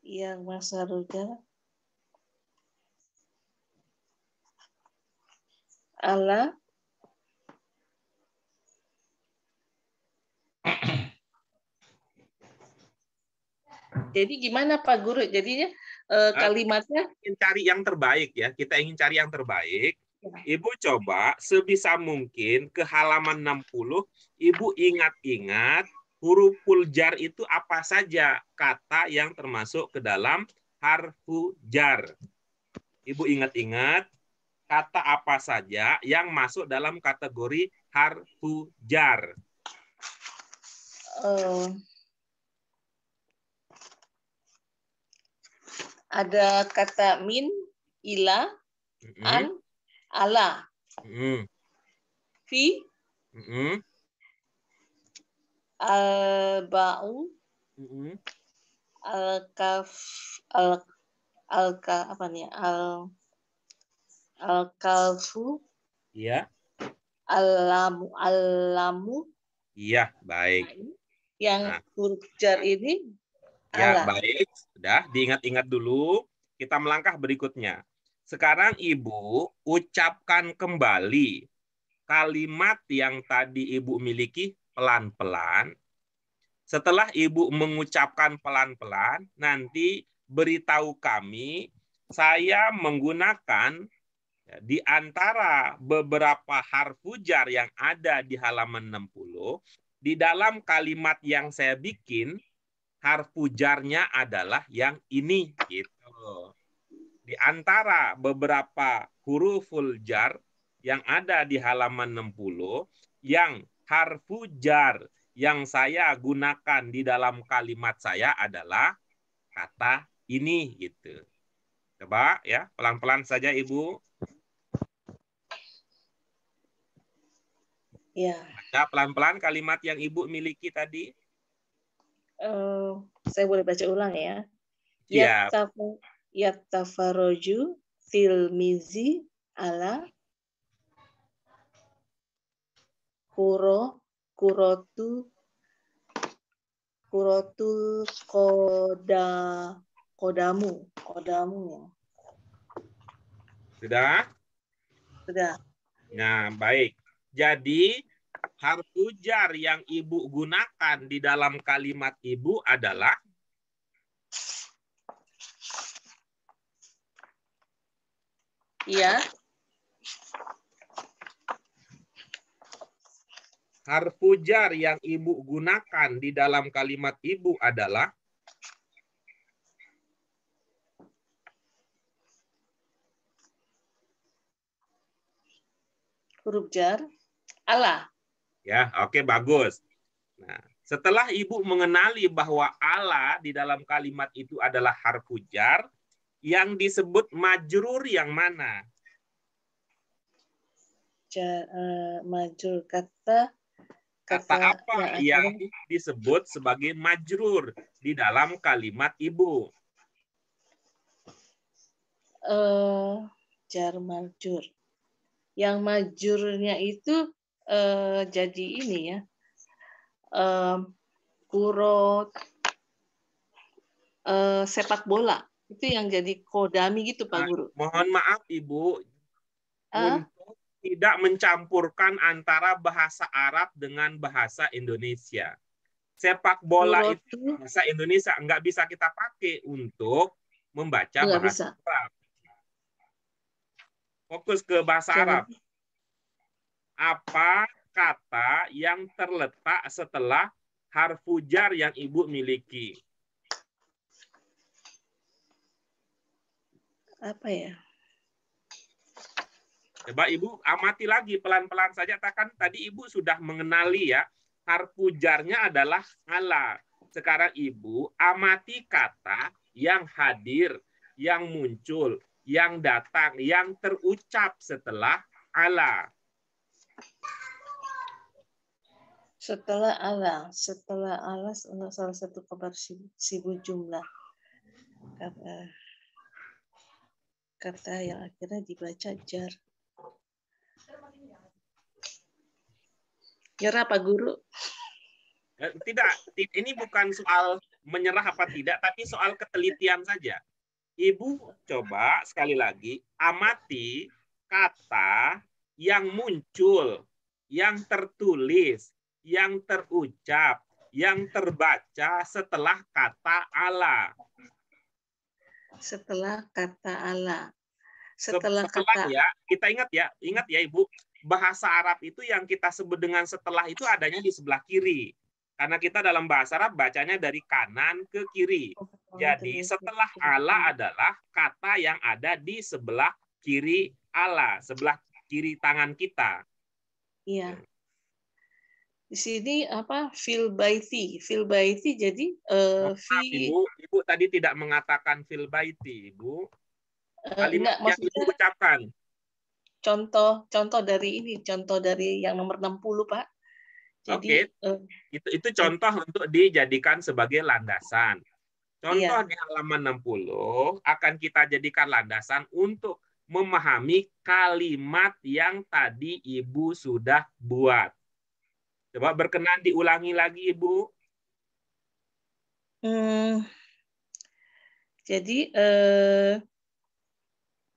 Yang Mas Haruja. Ala. Jadi gimana Pak Guru? Jadinya kalimatnya ingin cari yang terbaik ya. Kita ingin cari yang terbaik. Ibu coba sebisa mungkin ke halaman 60, Ibu ingat-ingat huruful jar itu apa saja kata yang termasuk ke dalam harfu jar. Ibu ingat-ingat kata apa saja yang masuk dalam kategori harfu jar. Ada kata min, ila, an, ala, fi, al-ba'u, al-kaf, apa nih? Al-kalfu, iya. Al-lamu, iya, baik. Yang huruf jar ini ya, ala. baik. Sudah diingat-ingat dulu. Kita melangkah berikutnya. Sekarang Ibu ucapkan kembali kalimat yang tadi Ibu miliki pelan-pelan. Setelah Ibu mengucapkan pelan-pelan, nanti beritahu kami, saya menggunakan di antara beberapa harfu jar yang ada di halaman 60, di dalam kalimat yang saya bikin, harfu jarnya adalah yang ini gitu. Di antara beberapa huruful jar yang ada di halaman 60, yang harfu jar yang saya gunakan di dalam kalimat saya adalah kata ini gitu. Coba ya, pelan-pelan saja Ibu. Ya. Baca pelan-pelan kalimat yang Ibu miliki tadi. Saya boleh baca ulang ya. Ya. Yattafaroju tilmizi ala kurotul kodamu ya. Sudah? Sudah. Nah, baik. Jadi harfu jar yang Ibu gunakan di dalam kalimat Ibu adalah iya. Harfu jar yang Ibu gunakan di dalam kalimat Ibu adalah huruf jar ala. Ya, oke, bagus. Nah, setelah Ibu mengenali bahwa ala di dalam kalimat itu adalah harfu jar, yang disebut majrur yang mana? Majrur kata Kata apa yang disebut sebagai majrur di dalam kalimat Ibu? Jar majur. Yang majurnya itu jadi ini ya. Kuro sepak bola. Itu yang jadi kodami gitu Pak Guru. Mohon maaf Ibu, untuk tidak mencampurkan antara bahasa Arab dengan bahasa Indonesia. Sepak bola itu bahasa Indonesia nggak bisa kita pakai untuk membaca bahasa Arab. Fokus ke bahasa Arab. Apa kata yang terletak setelah harfu jar yang Ibu miliki? Apa ya? Coba Ibu amati lagi pelan-pelan saja. Kan tadi Ibu sudah mengenali ya, harfu jarnya adalah ala. Sekarang Ibu amati kata yang hadir, yang muncul, yang datang, yang terucap setelah ala. Setelah ala salah satu kabar sibuk jumlah. Kata yang akhirnya dibaca jar. Nyerah Pak Guru? Tidak, ini bukan soal menyerah apa tidak, tapi soal ketelitian saja. Ibu coba sekali lagi amati kata yang muncul, yang tertulis, yang terucap, yang terbaca setelah kata ala. Setelah kata ala. Setelah kata ya, kita ingat ya Ibu, bahasa Arab itu yang kita sebut dengan setelah itu adanya di sebelah kiri. Karena kita dalam bahasa Arab bacanya dari kanan ke kiri. Jadi setelah ala adalah kata yang ada di sebelah kiri ala, sebelah kiri tangan kita. Iya. Di sini apa? Fil baiti jadi Ibu tadi tidak mengatakan fil baiti, Ibu. Kalimat yang Ibu ucapkan. Contoh dari ini, contoh dari yang nomor 60, Pak. Jadi, itu contoh untuk dijadikan sebagai landasan. Contoh di halaman 60 akan kita jadikan landasan untuk memahami kalimat yang tadi Ibu sudah buat. Coba berkenan diulangi lagi, Ibu. Jadi,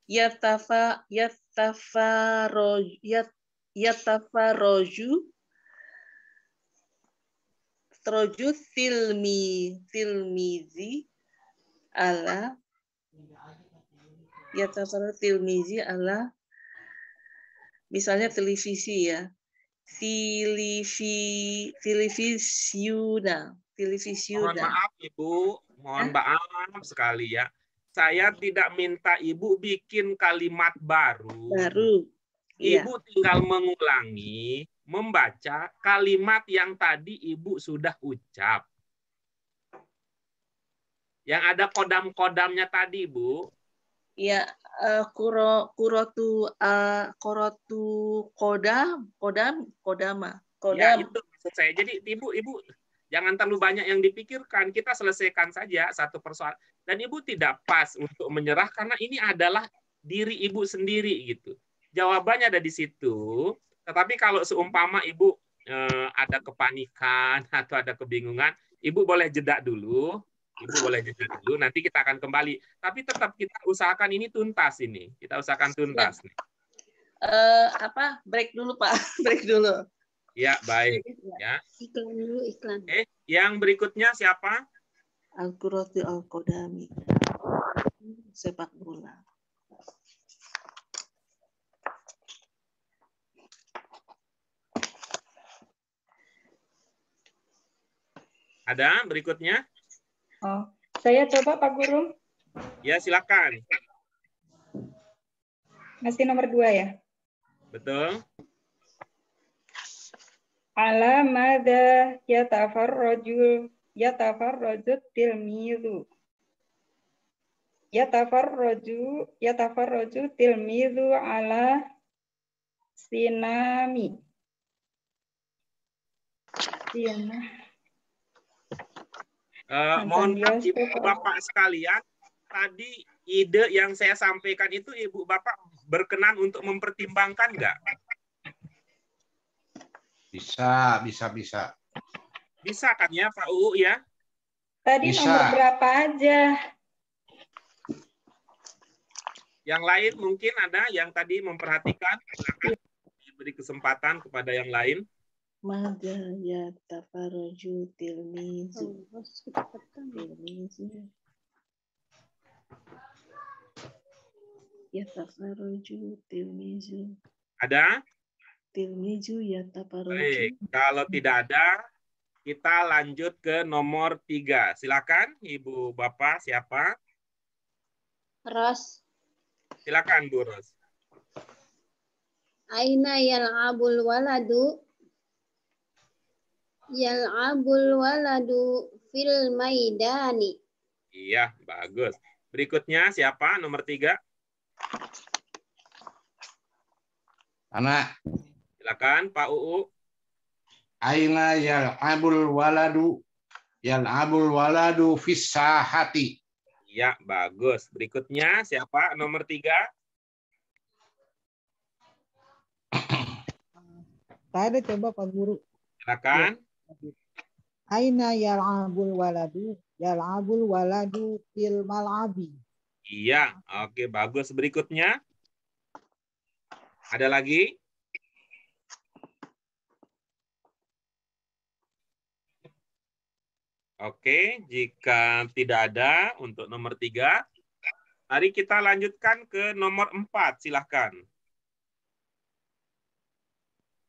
yatafarroju tilmizi ala misalnya televisi ya. Mohon maaf Ibu, mohon maaf sekali ya. Saya tidak minta Ibu bikin kalimat baru. Ibu tinggal mengulangi, membaca kalimat yang tadi Ibu sudah ucap. Yang ada kodam-kodamnya tadi, Bu. Ya, kodama. Ya, itu maksud saya. Jadi Ibu jangan terlalu banyak yang dipikirkan. Kita selesaikan saja satu persoalan. Dan Ibu tidak pas untuk menyerah karena ini adalah diri Ibu sendiri gitu. Jawabannya ada di situ. Tetapi kalau seumpama Ibu ada kepanikan atau ada kebingungan, Ibu boleh jeda dulu. Nanti kita akan kembali. Tapi tetap kita usahakan ini tuntas ini. Kita usahakan tuntas. Ya. Break dulu Pak. Break dulu. Ya, baik. Ya. Iklan dulu, iklan. Yang berikutnya siapa? Al-Qurratu Al-Qodami. Sepak bola. Ada berikutnya? Oh, saya coba Pak Guru. Ya, silakan. Masih nomor 2 ya? Betul. Ala madza yatafarraju tilmizu. Yatafarraju tilmizu ala sinami. Iya, nah. Mohon maaf Biasa, Ibu Pak. Bapak sekalian, tadi ide yang saya sampaikan itu Ibu Bapak berkenan untuk mempertimbangkan nggak? Bisa. Bisa kan ya Pak UU ya? Tadi Bisa. nomor berapa aja? Yang lain mungkin ada yang tadi memperhatikan, silakan diberi kesempatan kepada yang lain. Mada yatafarraju tilmizu. Tilmizu. Yatafarraju tilmizu. Ada? Tilmizu yatafarraju. Baik, kalau tidak ada, kita lanjut ke nomor 3. Silakan Ibu Bapak siapa? Ros. Silakan Bu Ros. Aina yal'abul waladu? Yal'abul waladu fil maidani. Iya, bagus. Berikutnya siapa? Nomor 3. Anak. Silakan Pak UU. Aina yal'abul waladu fis sahati. Iya, bagus. Berikutnya siapa? Nomor 3. Saya ada coba Pak Guru. Silakan. Aina yal'abul waladu fil mal'abi. Iya, oke, bagus. Berikutnya. Ada lagi? Oke, jika tidak ada untuk nomor 3, mari kita lanjutkan ke nomor 4. Silahkan.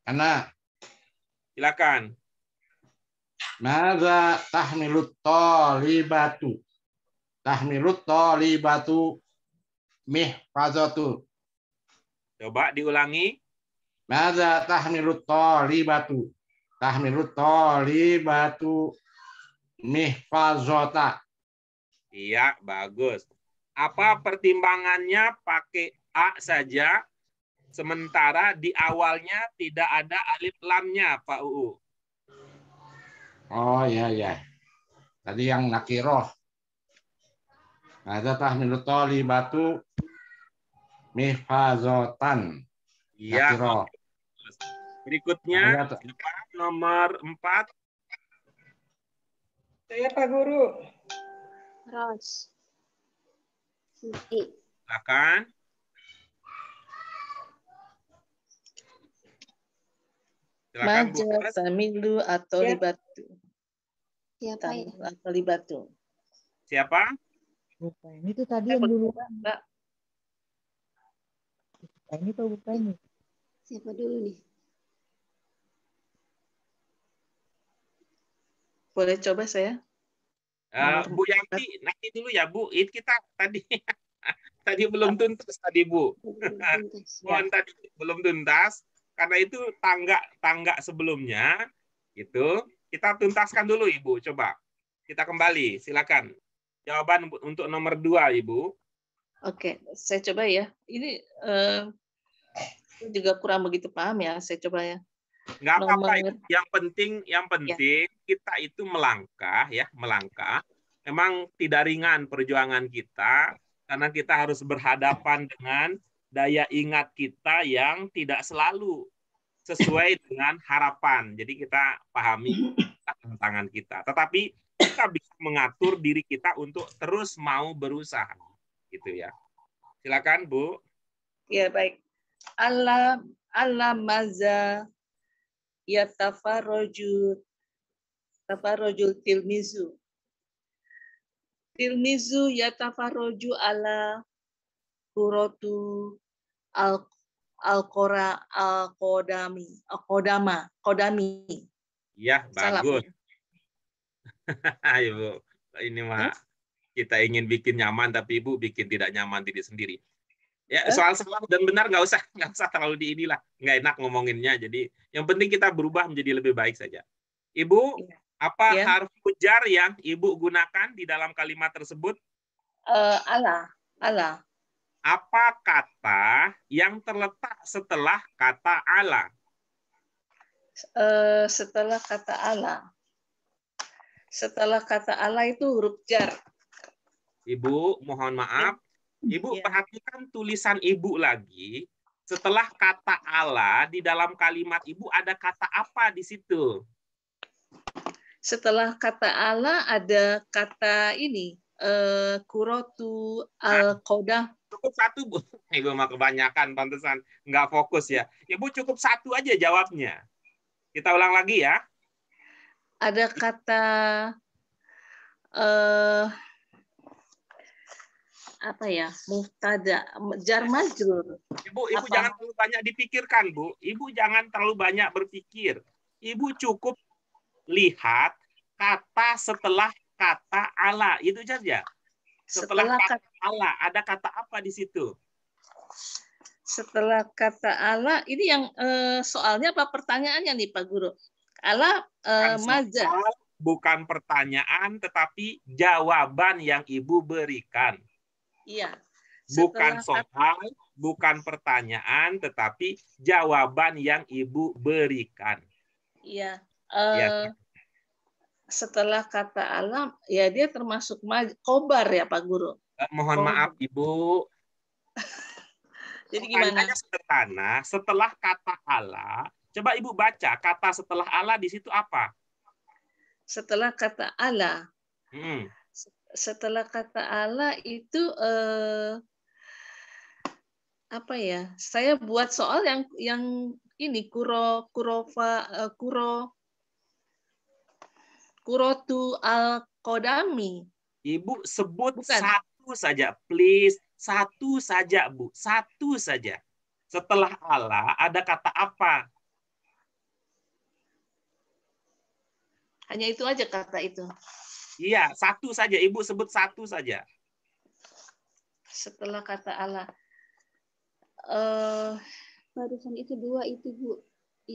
Anak. Silakan. Mada tahmilut talibatu. Tahmilut talibatu mihfazatu. Coba diulangi. Mada tahmilut talibatu. Tahmilut talibatu mihfazata. Iya, bagus. Apa pertimbangannya pakai A saja, sementara di awalnya tidak ada alif lamnya, Pak UU? Oh iya. Tadi yang nakiroh. Ada tahmilut talibatu mihfazatan. Iya. Nakiroh. Berikutnya nomor 4. Saya Pak Guru. Ros. Silakan. Silakan Bu. Maja tamilu atau Ya. libatu. Siapa ya? Atau libatu. Siapa? Bukan. Itu tadi yang dulu. Mbak. Ini Pak bukan ini. Siapa dulu nih? Boleh coba saya? Bu Yanti, nanti dulu ya Bu. Ini kita tadi belum tuntas tadi Bu. Mohon tadi belum tuntas karena itu tangga sebelumnya itu kita tuntaskan dulu Ibu. Coba kita kembali. Silakan. Jawaban untuk nomor 2 Ibu. Oke, saya coba ya. Ini juga kurang begitu paham ya. Saya coba ya. Nggak apa-apa. Yang penting kita itu melangkah. Memang tidak ringan perjuangan kita karena kita harus berhadapan dengan daya ingat kita yang tidak selalu sesuai dengan harapan. Jadi kita pahami tantangan kita. Tetapi kita bisa mengatur diri kita untuk terus mau berusaha. Gitu ya. Silakan Bu. Ya baik. Allah maza yatafarrajul tilmizu. Tilmizu yatafarraju ala al-qodami. Ya, bagus. Ibu, ini mah kita ingin bikin nyaman tapi Ibu bikin tidak nyaman diri sendiri. Ya, soal salah dan benar nggak usah terlalu diinilah, nggak enak ngomonginnya. Jadi yang penting kita berubah menjadi lebih baik saja. Ibu, apa harf jar yang Ibu gunakan di dalam kalimat tersebut? Allah. Apa kata yang terletak setelah kata Allah? Setelah kata Allah. Setelah kata Allah itu huruf jar. Ibu, mohon maaf. Ibu Ya. perhatikan tulisan Ibu lagi. Setelah kata Allah, di dalam kalimat Ibu ada kata apa di situ? Setelah kata Allah ada kata ini. Kurotu al-Qodah. Cukup satu, Bu. Ibu mah kebanyakan, pantesan nggak fokus ya. Ibu cukup satu aja jawabnya. Kita ulang lagi ya. Ada kata apa ya? Mubtada, jar majrur. Ibu Apa? jangan terlalu banyak dipikirkan, Bu. Ibu jangan terlalu banyak berpikir. Ibu cukup lihat kata setelah kata Allah, itu saja. Setelah kata Allah, ada kata apa di situ? Setelah kata Allah, ini yang soalnya apa pertanyaannya nih Pak Guru? Allah maza. Bukan pertanyaan, tetapi jawaban yang Ibu berikan. Iya. Bukan soal, bukan pertanyaan, tetapi jawaban yang Ibu berikan. Iya. Ya. Setelah kata Allah, ya dia termasuk kobar ya Pak Guru. Mohon maaf Ibu. Jadi gimana? Sederhana, setelah kata Allah, coba Ibu baca kata setelah Allah di situ apa? Setelah kata Allah. Setelah kata Allah itu apa ya? Saya buat soal yang ini kurotu al-Qodami. Ibu sebut satu saja, please. Satu saja, Bu. Satu saja. Setelah Allah ada kata apa? Hanya itu aja kata itu. Iya, satu saja. Ibu sebut satu saja. Setelah kata Allah. Barusan itu dua itu, Bu.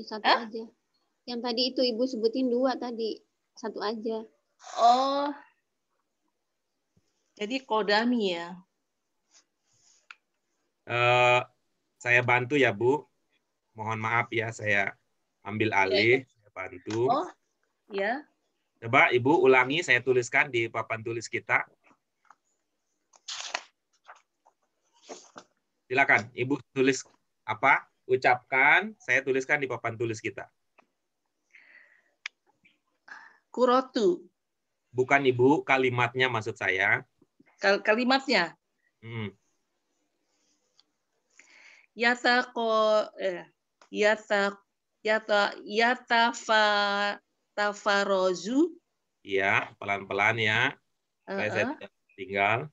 Satu aja. Yang tadi itu Ibu sebutin dua tadi. Satu aja. Oh. Jadi Qodami ya. Saya bantu ya, Bu. Mohon maaf ya, saya ambil alih. Saya bantu. Oh, ya. Coba Ibu ulangi, saya tuliskan di papan tulis kita. Silakan, Ibu tulis apa? Ucapkan, saya tuliskan di papan tulis kita. Kurotu. Bukan Ibu, kalimatnya maksud saya. Kalimatnya. Tafarozu. Iya, pelan-pelan ya. Saya tinggal.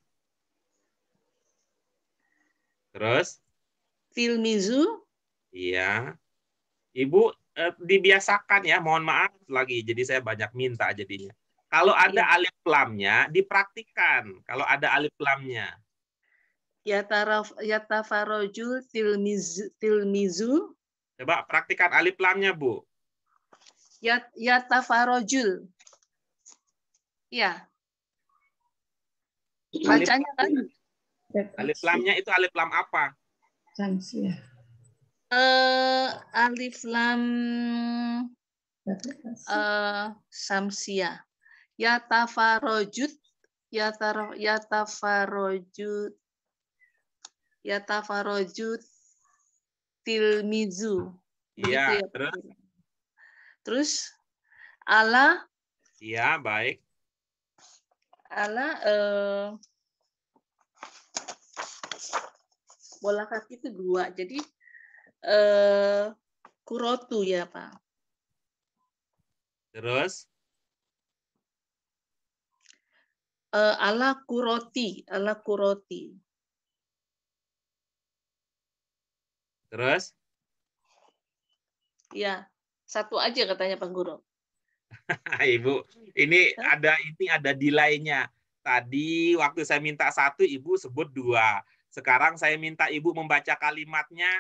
Terus? Tilmizu. Iya. Ibu dibiasakan ya, mohon maaf lagi. Jadi saya banyak minta jadinya. Kalau ada alif lamnya, dipraktikkan. Kalau ada alif lamnya. Yatafarojul tilmizu. Coba praktikkan alif lamnya, Bu. Yatafarojul. Ya. Bacanya kan? Alif lamnya itu alif lam apa? Samsia. Alif lam samsia. Yatafarojut. Yatafarojut tilmizu. Iya, ya, terus? Terus Allah. Iya, baik. Allah bola kaki itu dua. Jadi kurotu ya, Pak. Terus? Ala kuroti. Terus? Ya, satu aja katanya Pak Guru. Ibu, ini ada delay-nya. Tadi waktu saya minta satu, Ibu sebut dua. Sekarang saya minta Ibu membaca kalimatnya,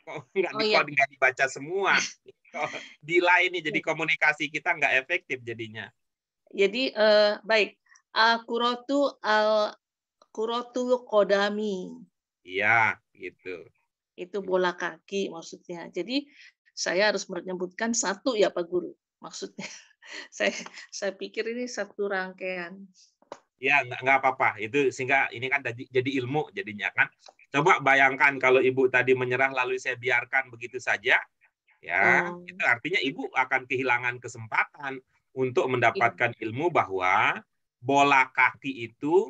kok nggak dibaca semua. Delay ini, jadi komunikasi kita nggak efektif jadinya. Jadi baik, kurotul kodami. Iya, gitu. Itu bola kaki maksudnya. Jadi saya harus menyebutkan satu ya Pak Guru. Maksudnya saya pikir ini satu rangkaian. Ya, nggak apa-apa. Itu sehingga ini kan jadi ilmu jadinya kan. Coba bayangkan kalau Ibu tadi menyerah lalu saya biarkan begitu saja, ya, itu artinya Ibu akan kehilangan kesempatan untuk mendapatkan ilmu bahwa bola kaki itu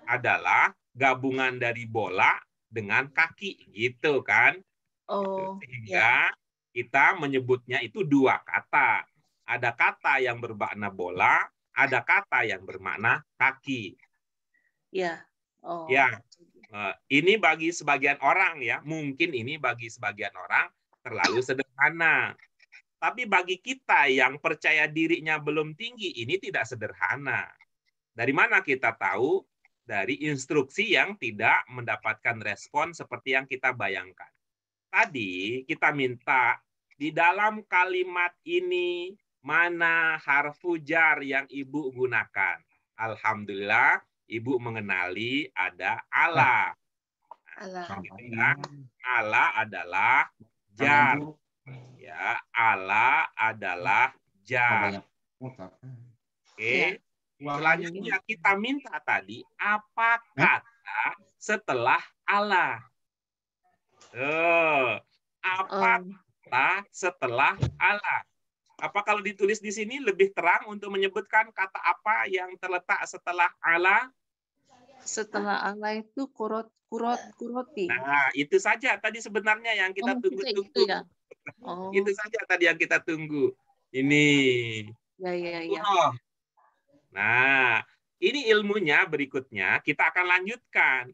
adalah gabungan dari bola dengan kaki, gitu kan? Sehingga kita menyebutnya itu dua kata. Ada kata yang bermakna bola, ada kata yang bermakna kaki. Ya. Ya. Ini bagi sebagian orang ya, mungkin ini bagi sebagian orang terlalu sederhana. Tapi bagi kita yang percaya dirinya belum tinggi, ini tidak sederhana. Dari mana kita tahu? Dari instruksi yang tidak mendapatkan respon seperti yang kita bayangkan. Tadi kita minta di dalam kalimat ini mana harfu jar yang Ibu gunakan. Alhamdulillah, Ibu mengenali ada ala. Ala adalah jar. Ya, ala adalah jar. Oke. Selanjutnya kita minta tadi apa kata setelah ala. Apa kata setelah ala? Apa kalau ditulis di sini lebih terang untuk menyebutkan kata apa yang terletak setelah ala? Setelah ala itu kuroti. Nah, itu saja tadi sebenarnya yang kita tunggu-tunggu. Itu ya. Itu saja tadi yang kita tunggu. Ini. Ya. Nah, ini ilmunya berikutnya kita akan lanjutkan.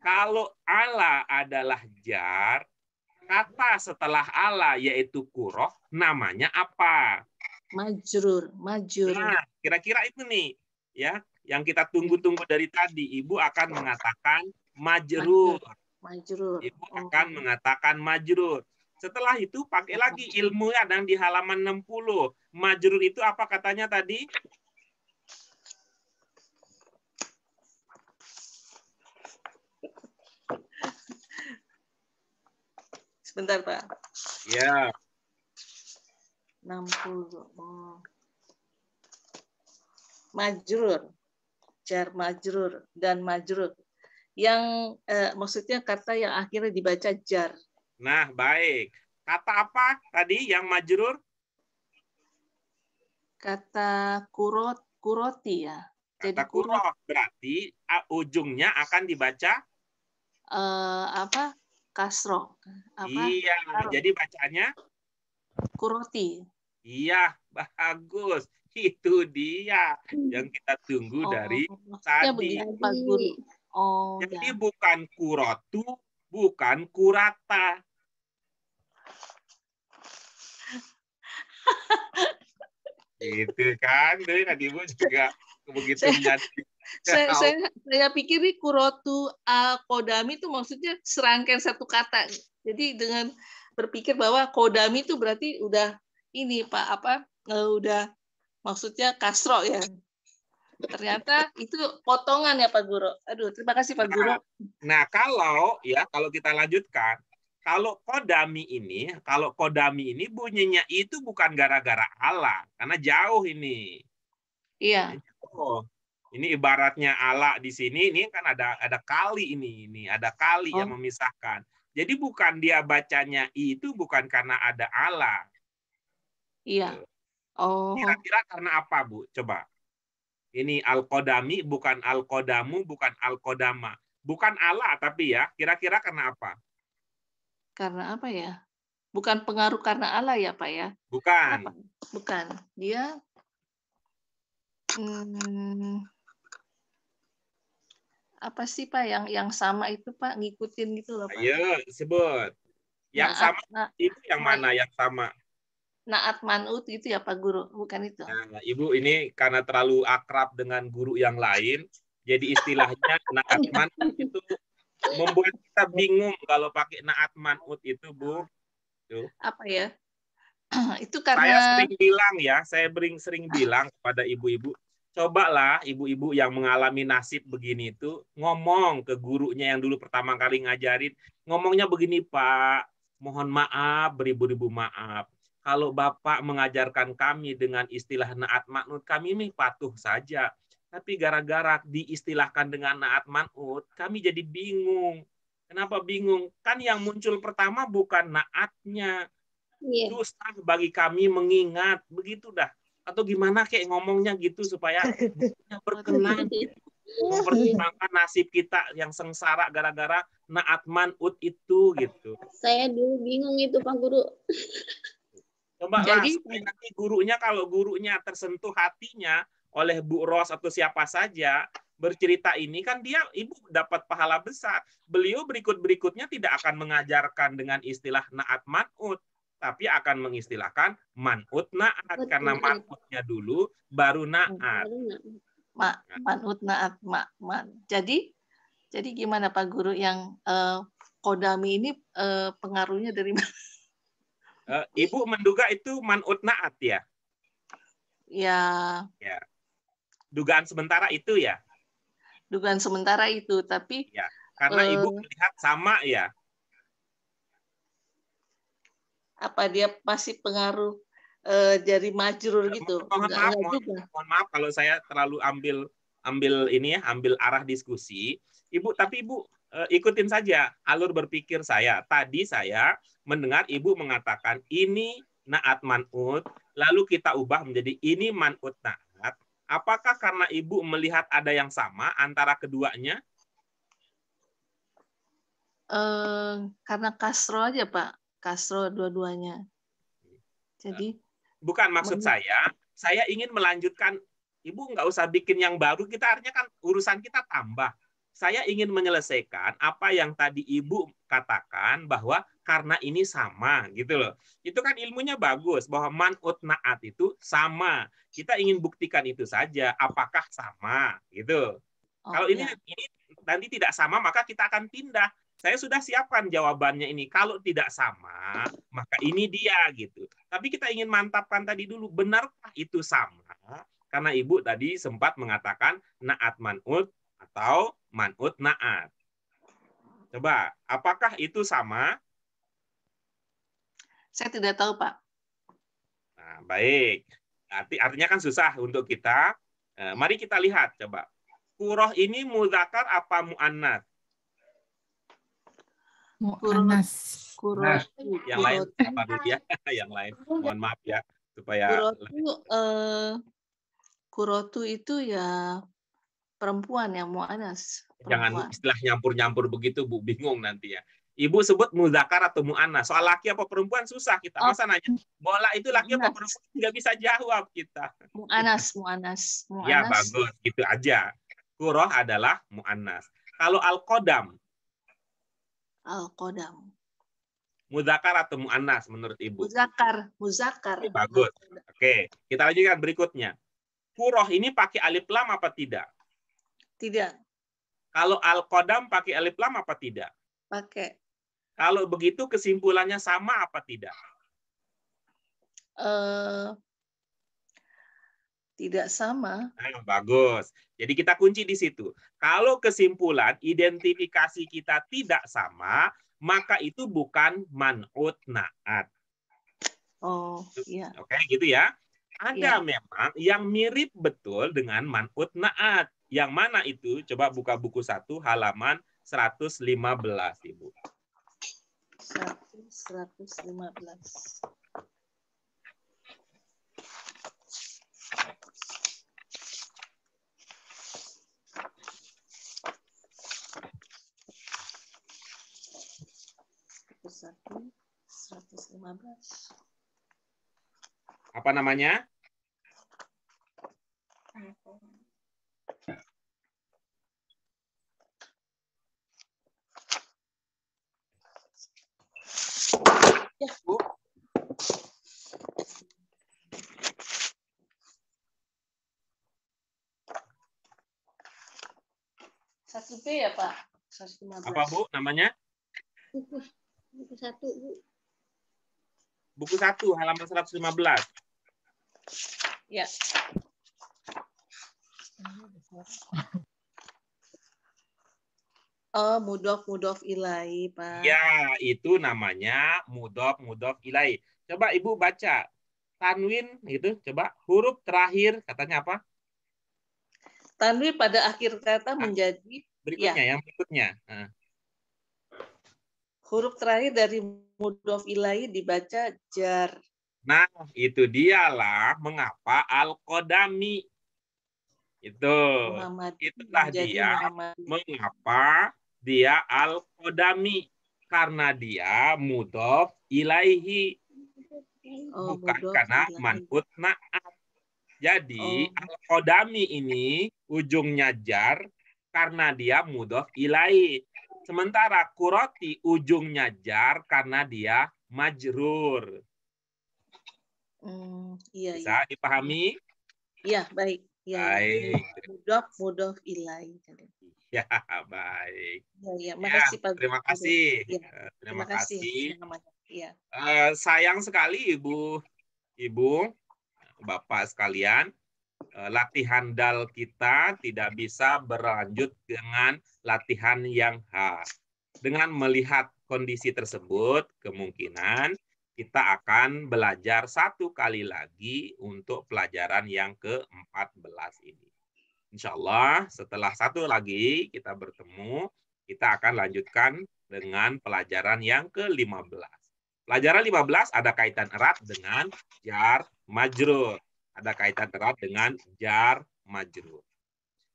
Kalau ala adalah jar, kata setelah ala yaitu kuroh, namanya apa? Majrur. Nah, kira-kira itu nih, ya, yang kita tunggu-tunggu dari tadi. Ibu akan mengatakan majrur. Ibu akan mengatakan majrur. Setelah itu pakai lagi ilmu yang di halaman 60. Majrur itu apa katanya tadi? Sebentar, Pak. Ya. 60. Majrur. Jar majrur dan majrur. Yang maksudnya kata yang akhirnya dibaca jar. Nah, baik. Kata apa tadi yang majrur? Kata kuroti ya. Kata kurot berarti ujungnya akan dibaca apa? Kasro. Iya, jadi bacanya kuroti. Iya, bagus. Itu dia yang kita tunggu dari tadi. Jadi bukan kurotu, bukan kurata. Itu kan, tadi Ibu juga begitu menyadari. Saya pikir ini kurotu kodami itu maksudnya serangkaian satu kata. Jadi dengan berpikir bahwa kodami itu berarti udah ini Pak udah maksudnya kasro ya. Ternyata itu potongan ya Pak Guru. Aduh, terima kasih Pak Guru. Nah, kalau kita lanjutkan, kalau kodami ini bunyinya itu bukan gara-gara ala, karena jauh ini. Iya. Ini ibaratnya ala di sini, ini kan ada kali ini ada kali yang memisahkan. Jadi bukan dia bacanya itu bukan karena ada ala. Iya. Kira-kira karena apa, Bu? Coba. Ini al-qodami bukan al-qodamu, bukan al-qodama. Bukan ala tapi ya, kira-kira karena apa? Karena apa ya? Bukan pengaruh karena ala ya, Pak ya? Bukan. Apa? Bukan. Dia apa sih Pak yang sama itu Pak ngikutin gitu loh Pak? Ayo sebut. Yang sama itu yang mana yang sama? Naat manut gitu ya Pak Guru, bukan itu? Nah, Ibu ini karena terlalu akrab dengan guru yang lain, jadi istilahnya naat manut itu membuat kita bingung kalau pakai naat manut itu Bu. Tuh. Apa ya? Itu karena saya sering bilang kepada ibu-ibu, cobalah ibu-ibu yang mengalami nasib begini itu ngomong ke gurunya yang dulu pertama kali ngajarin, ngomongnya begini Pak, mohon maaf, beribu-ribu maaf. Kalau Bapak mengajarkan kami dengan istilah naat manut, kami ini patuh saja. Tapi gara-gara diistilahkan dengan naat manut, kami jadi bingung. Kenapa bingung? Kan yang muncul pertama bukan naatnya. Susah bagi kami mengingat. Begitu dah. Atau gimana kayak ngomongnya gitu supaya berkenan. Mempertimbangkan nasib kita yang sengsara gara-gara naat manut itu gitu. Saya dulu bingung itu Pak Guru. Coba lah supaya nanti gurunya, kalau gurunya tersentuh hatinya oleh Bu Ros atau siapa saja bercerita ini, kan dia ibu dapat pahala besar. Beliau berikut-berikutnya tidak akan mengajarkan dengan istilah naat manut, tapi akan mengistilahkan manut naat, karena manutnya dulu baru naat. Manut naat Jadi gimana Pak Guru, yang kodami ini pengaruhnya dari mana? Ibu menduga itu manut naat ya? Ya. Dugaan sementara itu ya? Dugaan sementara itu, tapi ya, karena ibu melihat sama ya? Apa dia masih pengaruh dari majrur gitu? Mohon maaf kalau saya terlalu ambil ini ya, ambil arah diskusi. Ibu, tapi Ibu ikutin saja alur berpikir saya. Tadi saya mendengar Ibu mengatakan ini naat manut, lalu kita ubah menjadi ini manut naat. Apakah karena Ibu melihat ada yang sama antara keduanya? Karena kasro aja Pak, kasro dua-duanya. Jadi bukan maksud saya ingin melanjutkan. Ibu nggak usah bikin yang baru, kita artinya kan urusan kita tambah. Saya ingin menyelesaikan apa yang tadi Ibu katakan bahwa karena ini sama gitu loh. Itu kan ilmunya bagus bahwa manut naat itu sama. Kita ingin buktikan itu saja, apakah sama gitu. Kalau ini nanti tidak sama, maka kita akan pindah. Saya sudah siapkan jawabannya ini. Kalau tidak sama, maka ini dia gitu. Tapi kita ingin mantapkan tadi dulu, benarkah itu sama? Karena Ibu tadi sempat mengatakan naat manut atau manut naat. Coba, apakah itu sama? Saya tidak tahu, Pak. Nah, baik. Artinya kan susah untuk kita. Mari kita lihat, coba. Kuroh ini muzakkar apa mu'annas? Mu'annas. Yang lain apa dulu ya? Yang lain. Mohon maaf ya supaya kurotu itu ya perempuan yang mu'annas. Jangan istilah nyampur-nyampur begitu Bu, bingung nanti ya. Ibu sebut muzakkar atau mu'annas. Soal laki apa perempuan susah kita. Masa nanya bola itu laki apa perempuan, nggak bisa jawab kita. Mu'annas. Ya bagus, gitu aja. Kuroh adalah mu'annas. Kalau al-qodam. Al-qodam. Muzakkar atau mu'annas menurut Ibu? Muzakkar. Bagus. Oke, kita lanjutkan berikutnya. Kuroh ini pakai alif lam apa tidak? Tidak. Kalau al-qodam pakai alif lam apa tidak? Pakai. Kalau begitu kesimpulannya sama apa tidak? Tidak sama. Nah, bagus. Jadi kita kunci di situ. Kalau kesimpulan identifikasi kita tidak sama, maka itu bukan man'ut naat. Oh, iya. Oke, gitu ya. Ada memang yang mirip betul dengan man'ut naat. Yang mana itu? Coba buka buku 1 halaman 115, Ibu. 115. Satu 115. Apa namanya? Ya, Bu. Satu B ya Pak? 115. Apa Bu namanya? Buku 1, Bu. Buku 1 halaman 115. Ya. Oh, mudhof ilaih, Pak. Ya, itu namanya mudhof ilaih. Coba Ibu baca tanwin gitu, coba huruf terakhir katanya apa? Tanwin pada akhir kata menjadi berikutnya, ya. yang berikutnya. Nah. Huruf terakhir dari mudhof ilaih dibaca jar. Nah, itu dialah mengapa al-qadami. Itulah dia mengapa dia al-qadami, karena dia mudhof ilaihi, bukan karena manqut na'at. Jadi al-qadami ini ujungnya jar karena dia mudhof ilaihi. Sementara qurati ujungnya jar karena dia majrur. Iya, bisa dipahami? Iya, baik. Ya, baik. Mudhof ilaih. Ya, baik. Ya, makasih Pak. Terima kasih. Ya, terima kasih. Ya. Sayang sekali Ibu, Bapak sekalian, latihan dal kita tidak bisa berlanjut dengan latihan yang H. Dengan melihat kondisi tersebut, kemungkinan kita akan belajar satu kali lagi untuk pelajaran yang ke-14 ini. Insya Allah setelah satu lagi kita bertemu, kita akan lanjutkan dengan pelajaran yang ke-15. Pelajaran 15 ada kaitan erat dengan jar majrur. Ada kaitan erat dengan jar majrur.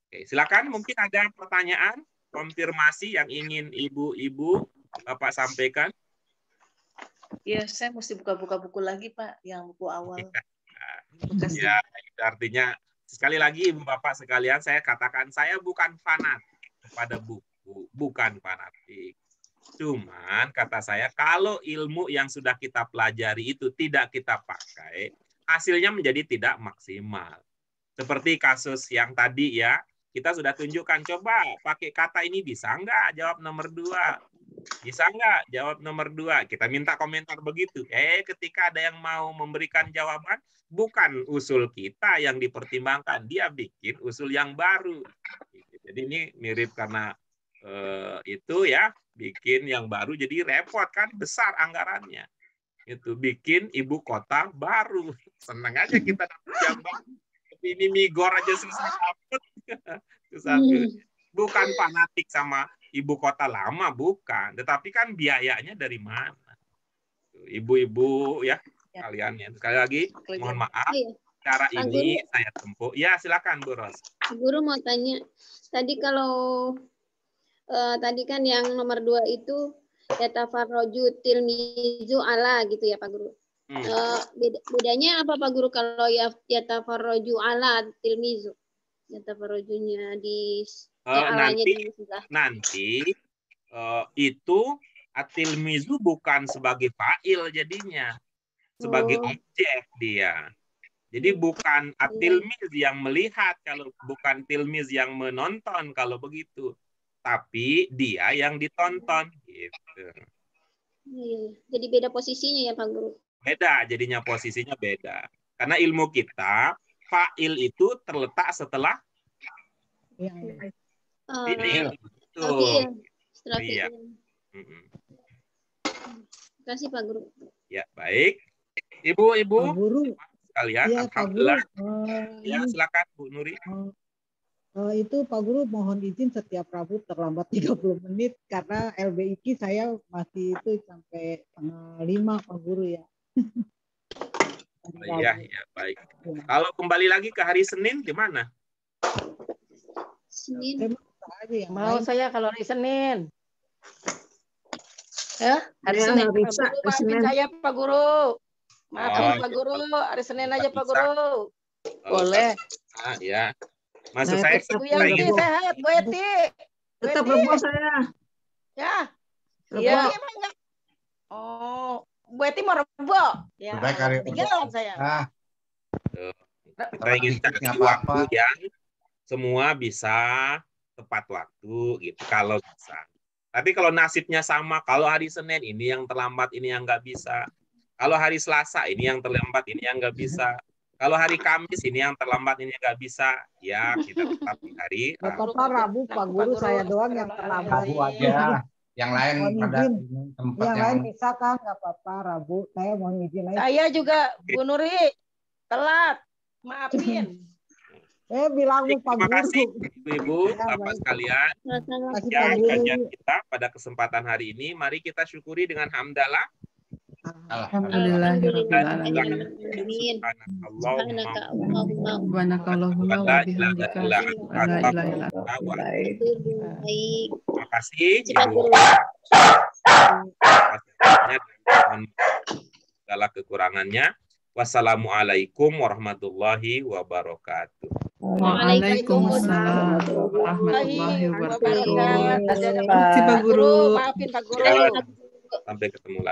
Oke, silakan mungkin ada pertanyaan, konfirmasi yang ingin Ibu-ibu Bapak sampaikan. Ya, saya mesti buka-buka buku lagi, Pak, yang buku awal. Ya, itu artinya sekali lagi Ibu Bapak sekalian, saya katakan saya bukan fanatik kepada buku, bukan fanatik. Cuman kata saya kalau ilmu yang sudah kita pelajari itu tidak kita pakai, hasilnya menjadi tidak maksimal. Seperti kasus yang tadi ya, kita sudah tunjukkan, coba pakai kata ini bisa enggak? Jawab nomor 2. Bisa enggak? Jawab nomor 2. Kita minta komentar begitu. Ketika ada yang mau memberikan jawaban, bukan usul kita yang dipertimbangkan. Dia bikin usul yang baru. Jadi ini mirip karena itu ya, bikin yang baru jadi repot kan, besar anggarannya. Itu bikin ibu kota baru. Senang aja kita dapat yang baru. Tapi ini migor aja susah dapat. Bukan fanatik sama ibu kota lama, bukan. Tetapi kan biayanya dari mana? Ibu-ibu ya, kalian ya. Sekali lagi, mohon maaf. Cara ini saya tempuh. Ya, silakan Bu Ros. Guru mau tanya, tadi kalau tadi kan yang nomor 2 itu yatafarroju tilmizu ala gitu ya Pak Guru. Bedanya apa Pak Guru kalau yatafarroju ala tilmizu? Yatafarrojunya di nanti itu atilmizu bukan sebagai fa'il jadinya, sebagai objek dia. Jadi bukan atilmiz yang melihat, kalau bukan tilmiz yang menonton kalau begitu, tapi dia yang ditonton gitu. Jadi beda posisinya ya Pak Guru. Beda, jadinya posisinya beda. Karena ilmu kita fa'il itu terletak setelah fi'il. Setelah fi'il. Terima kasih Pak Guru. Ya, baik. Ibu-ibu sekalian, ya, alhamdulillah. Pak Guru, ya, silakan Bu Nuri. Itu Pak Guru mohon izin setiap Rabu terlambat 30 menit karena LBIQ saya masih itu sampai tanggal 5 Pak Guru ya. Ya, baik. Kalau kembali lagi ke hari Senin gimana? Senin. Mau saya kalau hari Senin. Ya, hari Senin. Maafin saya Pak Guru. Maafin Pak Guru, hari Senin aja Pak Guru. Boleh. Ya. Maksud saya Bu Yanti sehat, Bu Eti. Tetap rebo saya. Ya. Iya. Oh, Bu Eti mau rebo. Ya. Tinggalan saya. Kita ingin cari waktu yang semua bisa tepat waktu gitu kalau bisa. Tapi kalau nasibnya sama, kalau hari Senin ini yang terlambat, ini yang nggak bisa. Kalau hari Selasa ini yang terlambat, ini yang nggak bisa. Kalau hari Kamis ini yang terlambat ini nggak bisa, ya kita tetap di hari Gak apa-apa Rabu, Pak Guru, saya doang yang terlambat. Rabu aja. Yang lain pada tempat yang lain bisa kan, nggak apa-apa Rabu. Saya mohon izin aja. Saya juga Bu Nuri telat, maafin. Bilang Pak Guru. Terima kasih Ibu-ibu, Bapak sekalian. Ya, kajian kita pada kesempatan hari ini, mari kita syukuri dengan hamdalah. Subhanakallahumma wa bihamdika Terima kasih Ibu. Segala kekurangannya. Wassalamualaikum warahmatullahi wabarakatuh. Waalaikumsalam warahmatullahi wabarakatuh. Terima kasih Pak Guru. Maafin Pak Guru. Sampai ketemu lagi.